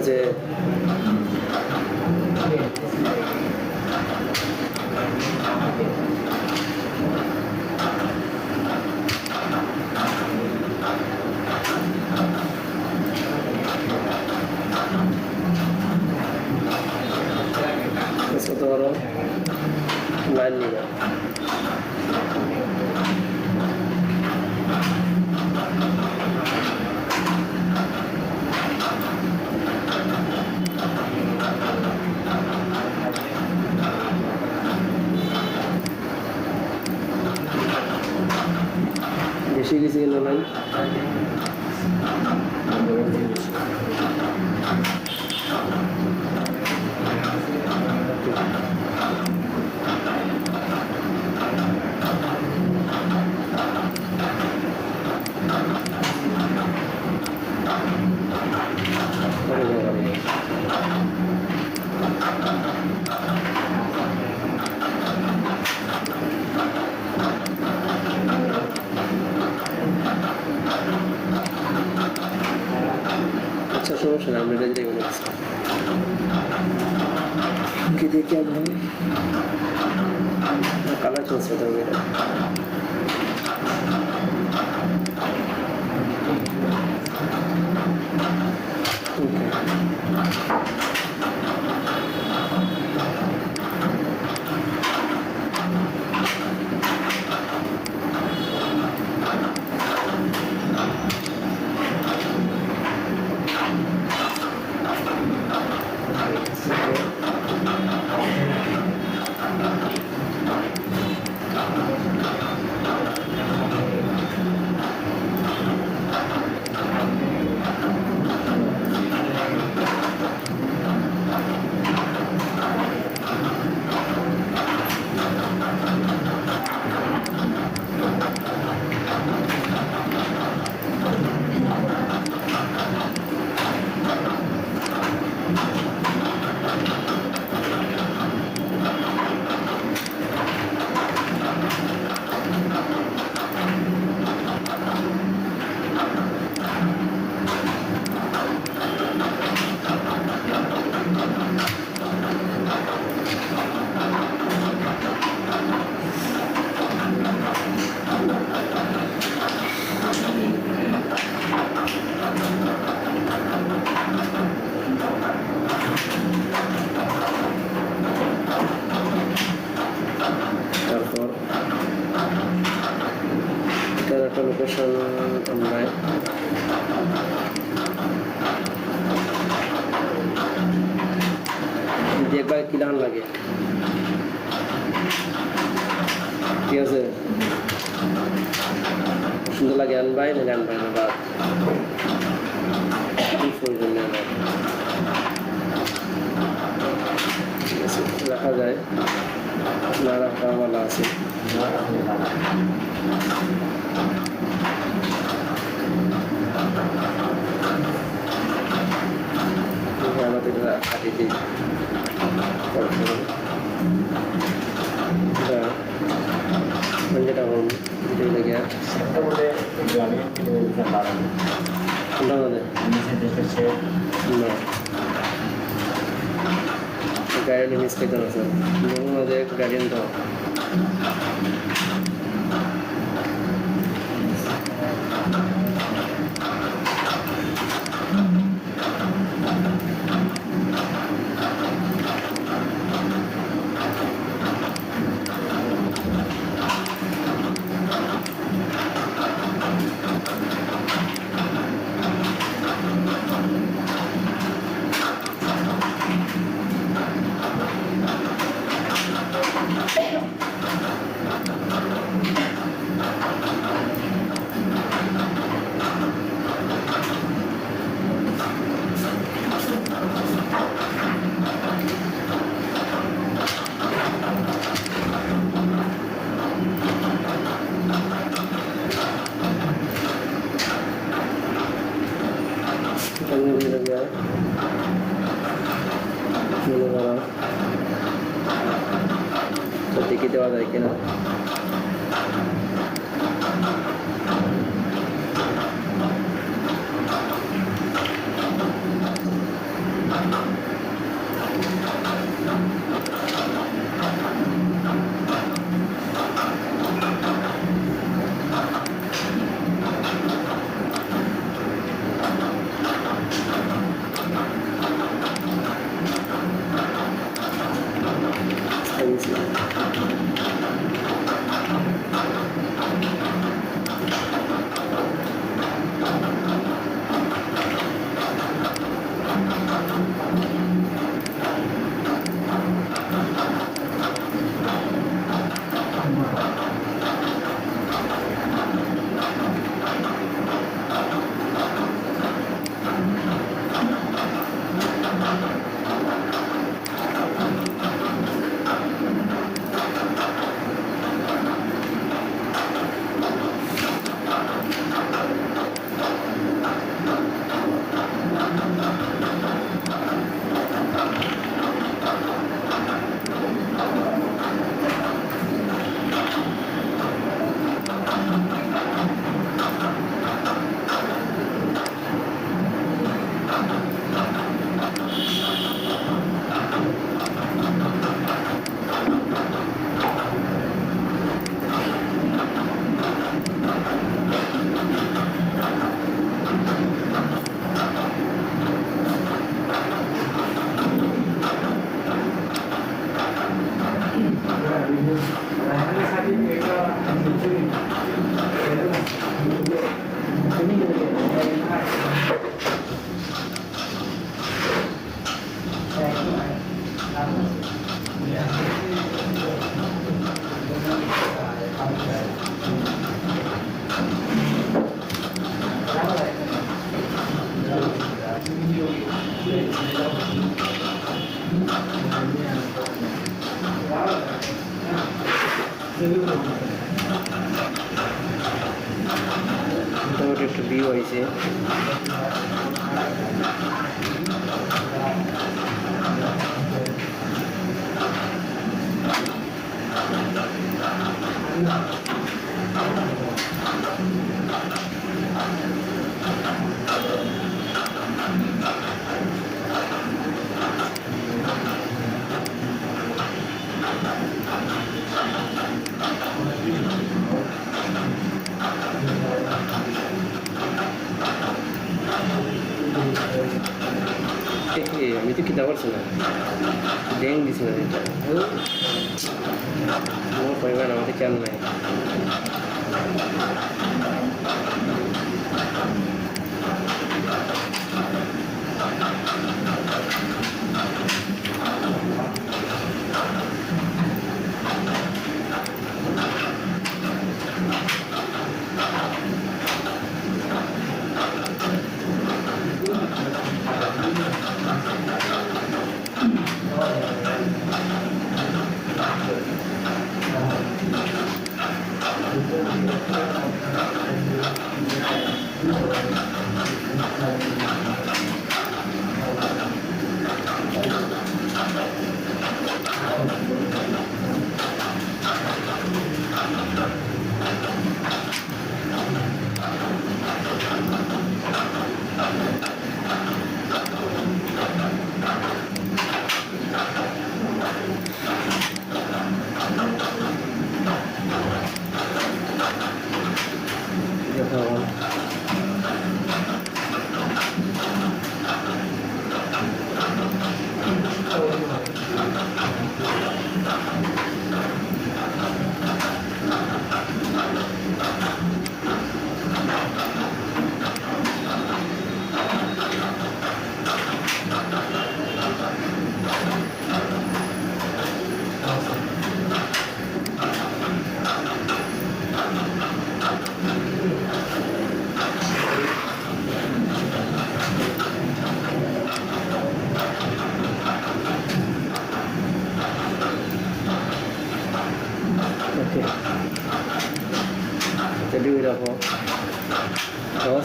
যে কত বড় লাইন নিবে বেশি কিছু কিলো নাই আচ্ছা সমস্যা না আমরা এটা দিয়ে বলেছি কি দেখি আমরা কালার চেঞ্জ করতে হবে এটা একটা লোকেশন আমরা দেখবার কিলান লাগে ঠিক আছে সুন্দর লাগে আনবাই না আনবাই না বাদ প্রয়োজন নেই আমার ঠিক আছে রাখা যায় না রাখা ভালো আছে আমাদের কাটি দিই যেটা হল লেগে বলে কোনটা আমাদের নিচে দেখেছে না গাড়ি মিস্টেক আছে আমাদের গার্ডিয়ান তো দেখে দেওয়া যায় কিনা মোটামুটি একটা ভিউ হয়েছে আমি তো কিতা পারছি না ড্যাং দিছি না এটা তোমার পরিবার আমাদের খেয়াল নাই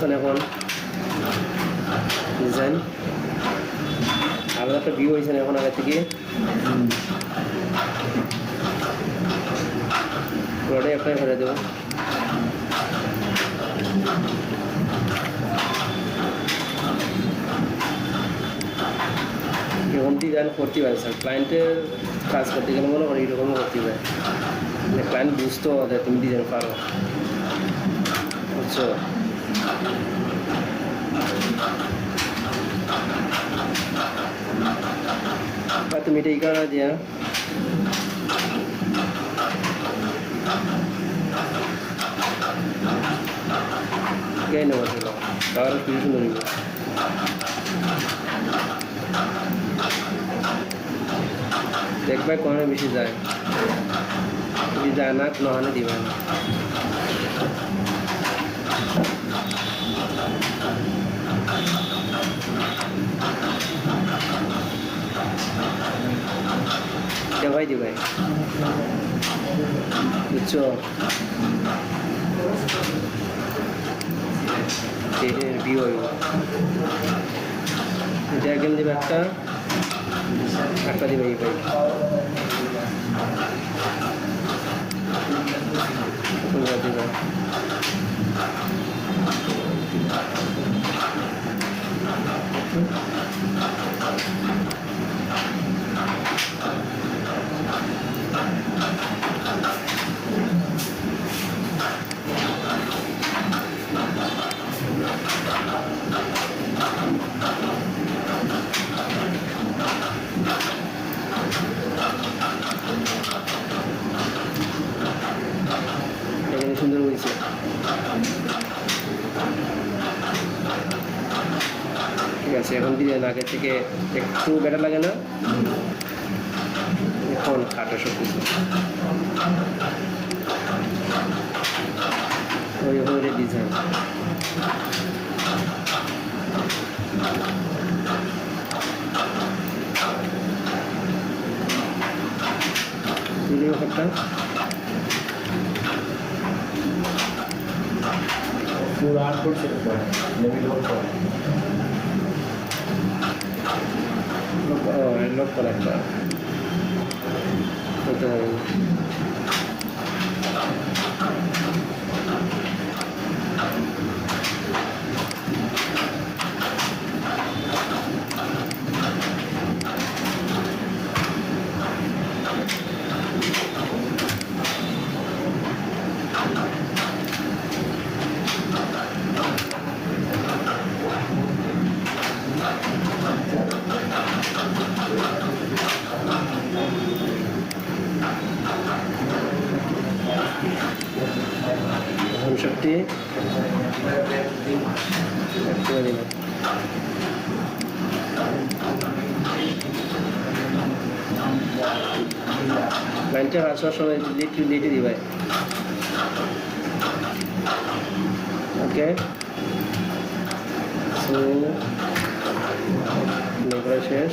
দেখুন এখন ডিজাইন আলাদা একটা ভিউ হয়েছে না এখন আগে থেকে পুরোটাই অ্যাপ্লাই করে দেবো এরকম ডিজাইন করতে পারে স্যার ক্লায়েন্টের কাজ করতে গেলে মনে করি এরকমও করতে পারে মানে ক্লায়েন্ট বুঝতেও হবে তুমি ডিজাইন পারো বুঝছো তুমি এটা ই করা দিয়া কে নেবো ছিল তাহলে কিছু সুন্দর নিব দেখবে কোনো বেশি যায় যদি যায় না নহলে দিবে না দেখাই দিবে বুঝছো ভিউ হইব এটা একদম দিবে একটা দিবে এই পাই দিবে এখানে সুন্দর হয়েছে ঠিক আছে এখন দিয়ে আগের থেকে একটু বেটার লাগে না এখন খাটো সব কিছু ওই ওই ডিজাইন একটা पूरा आउटपुट से लेवल लोड লক করা একটা হতে হবে শক্তি লাইনটা আসার সময় লিটে দিবে ওকে সো লেখা শেষ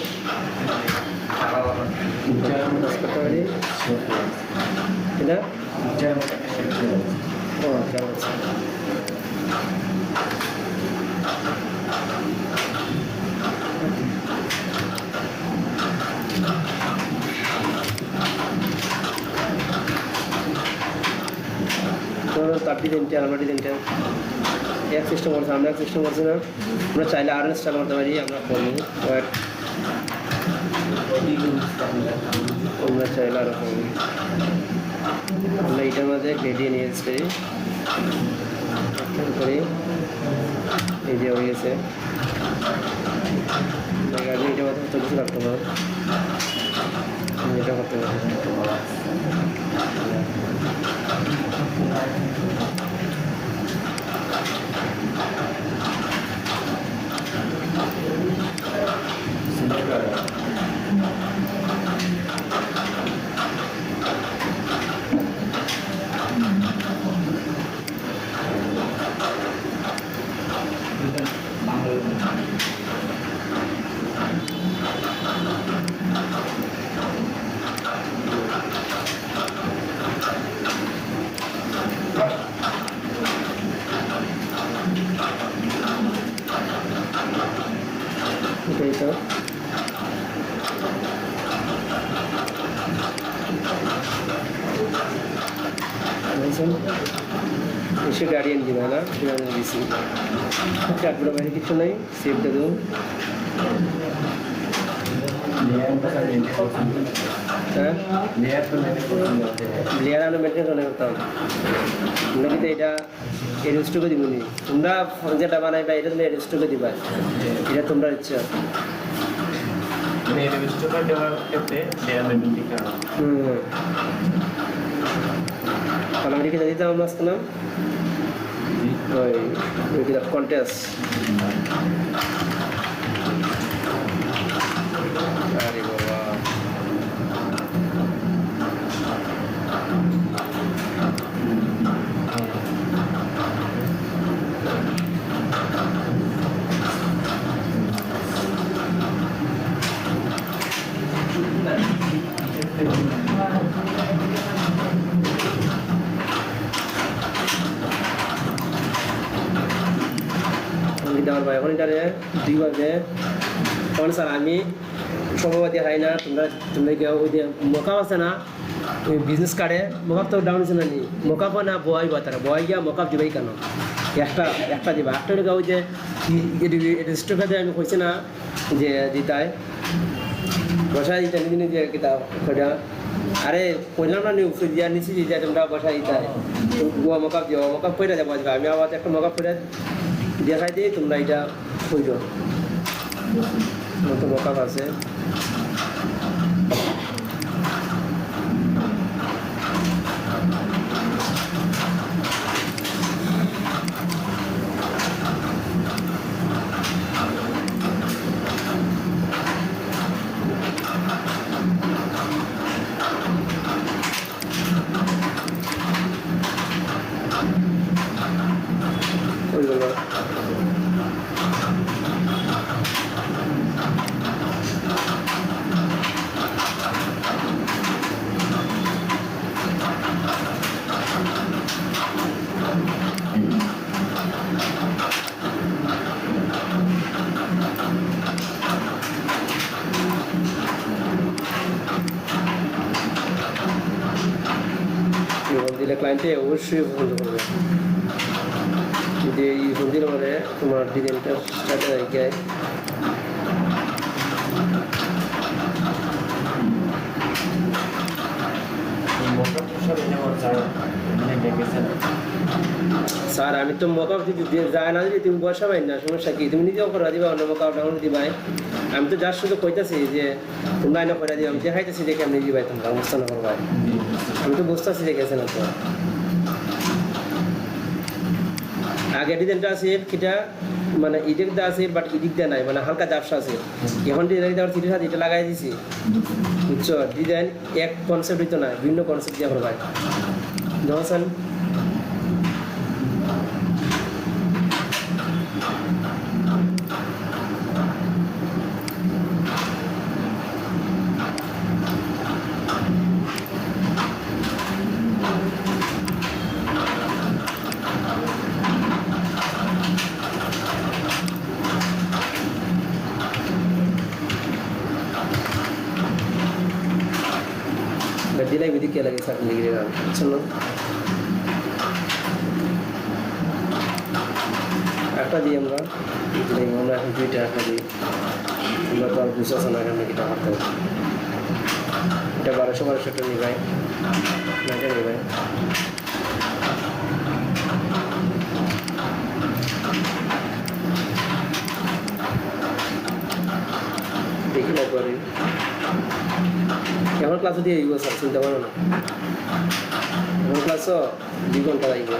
এটা ও কেমন আছে তো তার ডিজাইনটা আমার ডিজাইনটা এক সিস্টেম করছে আমরা এক সিস্টেম করছি না আমরা চাইলে আরও ইনস্টল করতে পারি আমরা করবো আমরা চাইলে আরও করবো আমরা এটার মধ্যে গ্রেডিয়েন্ট ইউজ করি এই যে হয়ে গেছে আমি এটার মধ্যে তো কিছু রাখতে পারবো এটা করতে পারবো এটাই তো এসে গার্ডিয়ান দিবে না দিছি চারগুলো বাইরে কিছু নেই সেভটা দেবো হ্যাঁ লেয়ার আলো মেনটেন করে করতাম তোমরা কিন্তু এটা এডস্টকে দিব নি তোমরা যেটা বানাইবা এটা তুমি এডস্টকে দিবা এটা তোমরা ইচ্ছা তাহলে kita দিতাম আমরা আজকে নাম ওই kita কন্টেস্ট আরে বাবা আমার ভাই এখন এটারে 2 বাজে কোন স্যার আমি সভাপতি হয় না তোমরা কেউ ওই যে মোকাপ আছে না ওই বিজনেস কার্ডে মোকাপ তো ডাউন আছে না নি মোকাপ না বয় বা তারা বয় গিয়া মোকাপ দিবাই কেন একটা দিবা একটা টাকা ওই যে স্টোকাতে আমি কইছি না যে দিতায় বসা দিতে নিদিন যে কিতাব খোঁজা আরে কইলাম না নি উপরে দিয়া নিচে যে তোমরা বসা দিতায় গোয়া মোকাপ দিও মোকাপ কইরা যাবো আমি আবার একটা মোকাপ কইরা দেখাই দিই তোমরা এটা কইর নতুন মোকাপ আছে ওইগুলো দিলে ক্লায়েন্টে অবশ্যই পছন্দ করবে যদি এই বন্দির পরে তোমার ডিজাইনটা স্টার্ট হয়ে যায় স্যার আমি তো মোকাপ যদি যায় না যদি তুমি বসাবাই না সমস্যা কি তুমি নিজেও করা দিবা অন্য মোকাপ ডাউন দিবাই আমি তো যার শুধু কইতাছি যে তোমরা এনে করে দিবা আমি দেখাইতেছি দেখে আমি দিবাই তোমরা অবস্থা না করবাই আমি তো বুঝতেছি দেখেছে না তো আগে ডিজাইনটা আছে কিটা মানে ইডিক দা আছে বাট ইডিক দা নাই মানে হালকা জাপসা আছে এখন ডিজাইন দেওয়ার সিটির সাথে এটা লাগাই দিছি বুঝছো ডিজাইন এক কনসেপ্ট হইতো না ভিন্ন কনসেপ্ট দিয়ে করবাই দোকান दिलाई विधि क्या लगे साथ निकलेगा चलो একটা দিই আমরা দিলাই আমরা এখন দুইটা একটা দিই আমরা তো আর বুঝাচ্ছ না কেন কিটা করতে এটা 1200 নিই ভাই না কেন ভাই দেখি না করি এখন ক্লাসে দিয়ে দিব স্যার চিন্তা করো না এখন ক্লাসও 2 ঘন্টা লাগবে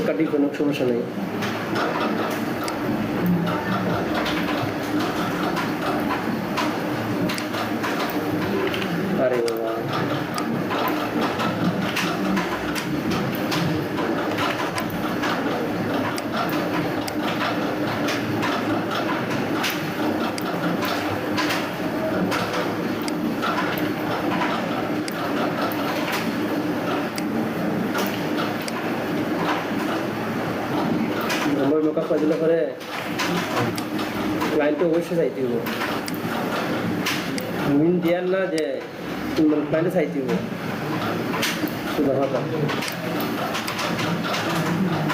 কাটি কোনো সমস্যা নেই। আরে বাবা নম্বর মেকআপ করে দিলে পরে ক্লায়েন্টকে অবশ্যই চাইতে হবো, মিন দেওয়ার না যে ক্লায়েন্টে চাইতে হবো শুধু কথা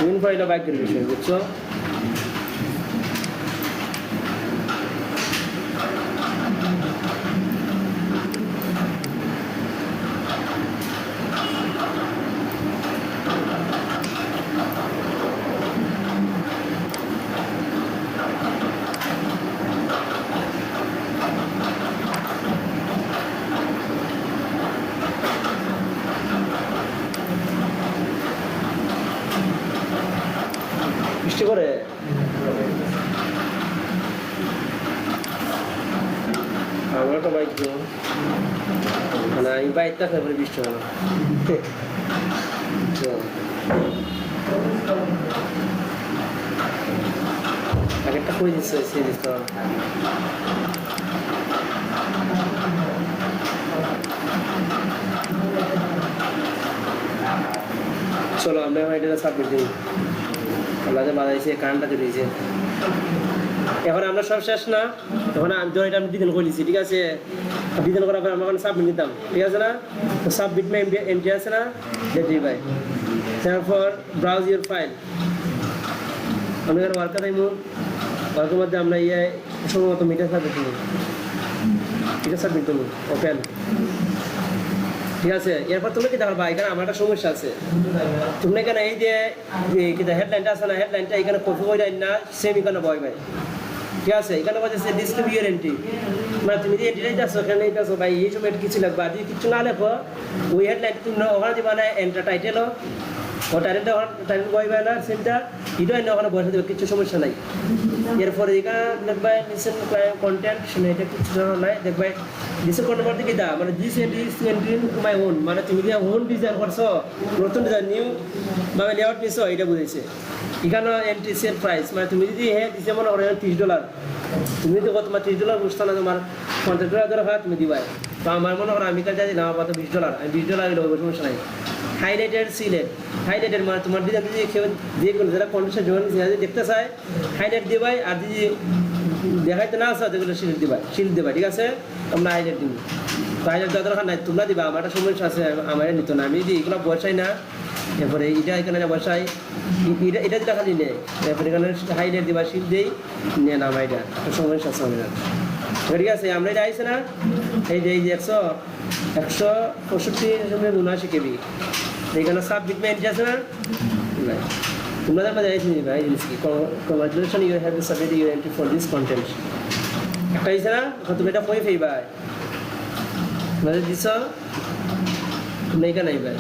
মিন ফাইলটা বাইকের বিষয় বুঝছো। বৃষ্টি করে আমার তো বাইক মানে আমি বাইকটা খাবার বৃষ্টি হয় না আগেরটা করে দিচ্ছে সিরিজ তো চলো আমরা এটা সাবমিট দিই। আল্লাহ বাজাইছে কারেন্টটা চলেছে, এখন আমরা সব শেষ না, এখন এটা আমি ডিজাইন করেছি ঠিক আছে, ডিজাইন করার পর আমরা সাবমিট দিতাম ঠিক আছে না, তো সাবমিট মে এন্ট্রি আছে না দেখি ভাই, তারপর ব্রাউজ ইউর ফাইল আমি এখানে ওয়ার্কার টাইম ওয়ার্কের মধ্যে আমরা ইয়ে সম্ভবত মিটার সাবমিট করবো, মিটার সাবমিট করবো ওপেন ঠিক আছে। এরপর তুমি কি দেখবা এখানে আমার একটা সমস্যা আছে, তুমি এখানে এই যে হেডলাইনটা আছে না, হেডলাইনটা এখানে কপি হয়ে যায় না, সেম এখানে বয় ভাই ঠিক আছে। এখানে বলছে ডিসক্রিপ ইউর এন্ট্রি, মানে তুমি যে এন্ট্রিটাই যাচ্ছ এখানে যাচ্ছ ভাই এই সময় কিছু লাগবে, আর যদি কিছু না লেখো ওই হেডলাইনটা তুমি ওখানে দিবা না এন্টার টাইটেলও ও টাইটেলটা টাইটেল বইবে না সেমটা এটাও এনে ওখানে বসে দেবে, কিছু সমস্যা নাই। এরপরে এখানে দেখবে লিসেন কন্টেন্ট এটা কিছু নাই, দেখবে লিসেন কন্টেন্ট দিকে দা মানে দিস এন্ট্রি মাই ওন, মানে তুমি যে ওন ডিজাইন করছো নতুন ডিজাইন নিউ মানে লেআউট নিছো এটা বুঝাইছে। এখানে এন্ট্রি সেল প্রাইস মানে তুমি যদি হ্যাঁ দিছে মনে করো $30, তুমি যদি তোমার $30 বুঝতো না, তোমার $50 দরকার তুমি দিবাই, তো আমার মনে করো আমি কাছে দিলাম আমার $20, আমি $20 দেবো সমস্যা নাই। হাইলাইটেড সিলেট, হাইলাইটেড মানে তোমার ডিজাইন যদি কেউ যে কোনো যারা কন্ডিশন যখন দেখতে চায় হাইলাইট দিবাই, আর যদি দেখাইতে না আসা যেগুলো শিল্ড দিবা, শিল্ড দেবা ঠিক আছে, আমরা হাইলাইট দিব। তো হাইলাইট দেওয়ার দরকার নাই, তোমরা দিবা, আমার একটা সমস্যা আছে আমার নিত না, আমি যদি এগুলো বসাই না এরপরে এটা এখানে বসাই এটা যেটা খালি নেই, এরপরে এখানে হাইলাইট দিবা শিল্ড দিই নিয়ে নাম এটা সমস্যা আছে আমাদের ঠিক আছে। আমরা এটা আইসে না এই যে 165 কেবি এখানে সাবমিট মে এন্ট্রি আছে না ভাই, তোমরা দেখা যাইছি ভাই জিনিস কি congratulation you have submit your entry for this content একটা আইসে না, তুমি এটা কই ফেই ভাই মানে দিছ তুমি এখানে নাই ভাই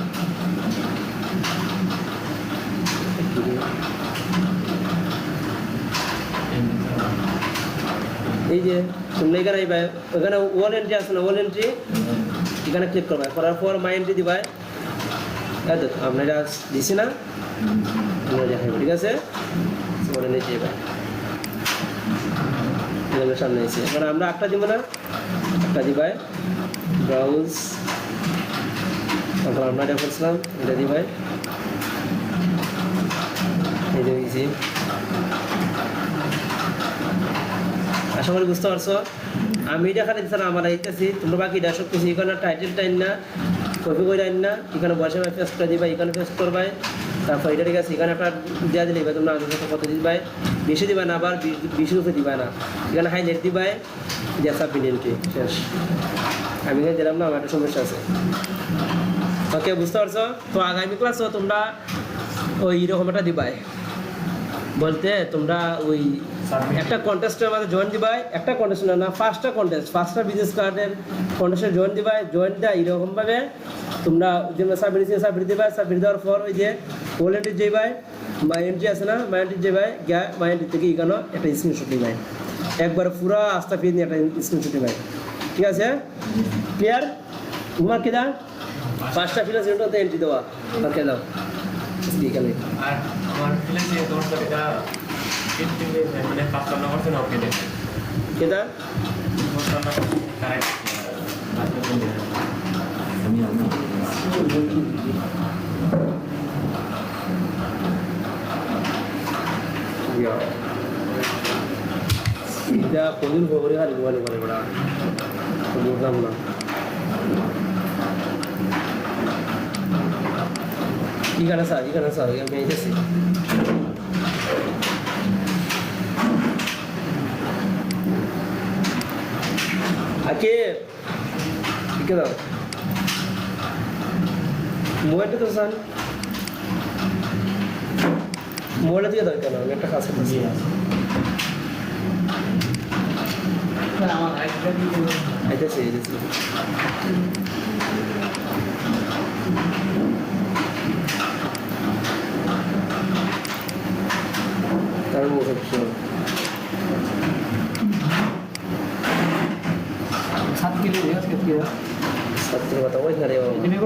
এই যে তুমি এখানে ভাই ওখানে ওয়াল এন্ট্রি আছে না, ওয়াল এন্ট্রি এখানে ক্লিক করবা, করার পর মাই এন্ট্রি দিবা, আমরা এটা দিছি না আমরা দেখাইব ঠিক আছে। ওটা নিয়ে যাই সামনে এসে এবার আমরা একটা দিব না, একটা দিবাই ব্রাউজ, তারপর আমরা এটা করছিলাম এটা দিবাই এই যে দিয়েছি। আশা করি বুঝতে পারছো, আমি এটা খালি দিচ্ছি আমার এইতেছি, তোমরা বাকি এটা সব কিছু এখানে টাইটেল টাইম না কপি করে আন না এখানে বসে পেস্ট করে দিবা এখানে পেস্ট করবাই তারপর এটা ঠিক আছে এখানে একটা দেওয়া দিলে তোমরা আন্দাজ কত দিবাই বেশি দিবা না আবার 20 রুপে দিবা না এখানে হাইলাইট দিবাই যে সাবমিটেন্টে শেষ আমি এখানে দিলাম না আমার একটা সমস্যা আছে ওকে বুঝতে পারছো তো আগামী ক্লাসও তোমরা ওই রকম একটা দিবাই বলতে তোমরা ওই একটা কন্টেস্টের মধ্যে জয়েন দিবাই একটা কন্টেস্ট না ফার্স্টটা বিজনেস কার্ডের কন্টেস্টে জয়েন দিবাই জয়েন দেয় এইরকমভাবে তোমরা যে সাবমিট দেওয়ার পর ওই যে ওয়ালেন্টির যেবাই মাই এন্ট্রি আছে না মাই এন্ট্রি যেবাই মাই এন্ট্রি থেকে এখানে একটা স্ক্রিনশট দিবাই একবার পুরো আস্থা ফিরে নিয়ে একটা স্ক্রিনশট দিবাই ঠিক আছে ক্লিয়ার তোমার কি দা পাঁচটা ফিনান্সিয়ালটা এন্ট্রি দেওয়া ওকে দাও এখানে আর আমার ফিনান্সিয়াল তোমার সাথে এটা মানে 55% অফ দিতে কেদা 55% কারেক্ট এটা কোনদিন খবরে হারি বলে বলে বড়া বুঝলাম না এখানে স্যার আমি এসেছি আকে ঠিক আছে মোবাইলটা তো স্যার মোবাইলটা দিয়ে দাও কেন আমি একটা কাজ করতেছি আমার আইডিটা দিয়ে আইতেছে তার মুখ হচ্ছে 7 কিলো है उसके किलो ছাত্র কথা ওই ধারে इतने को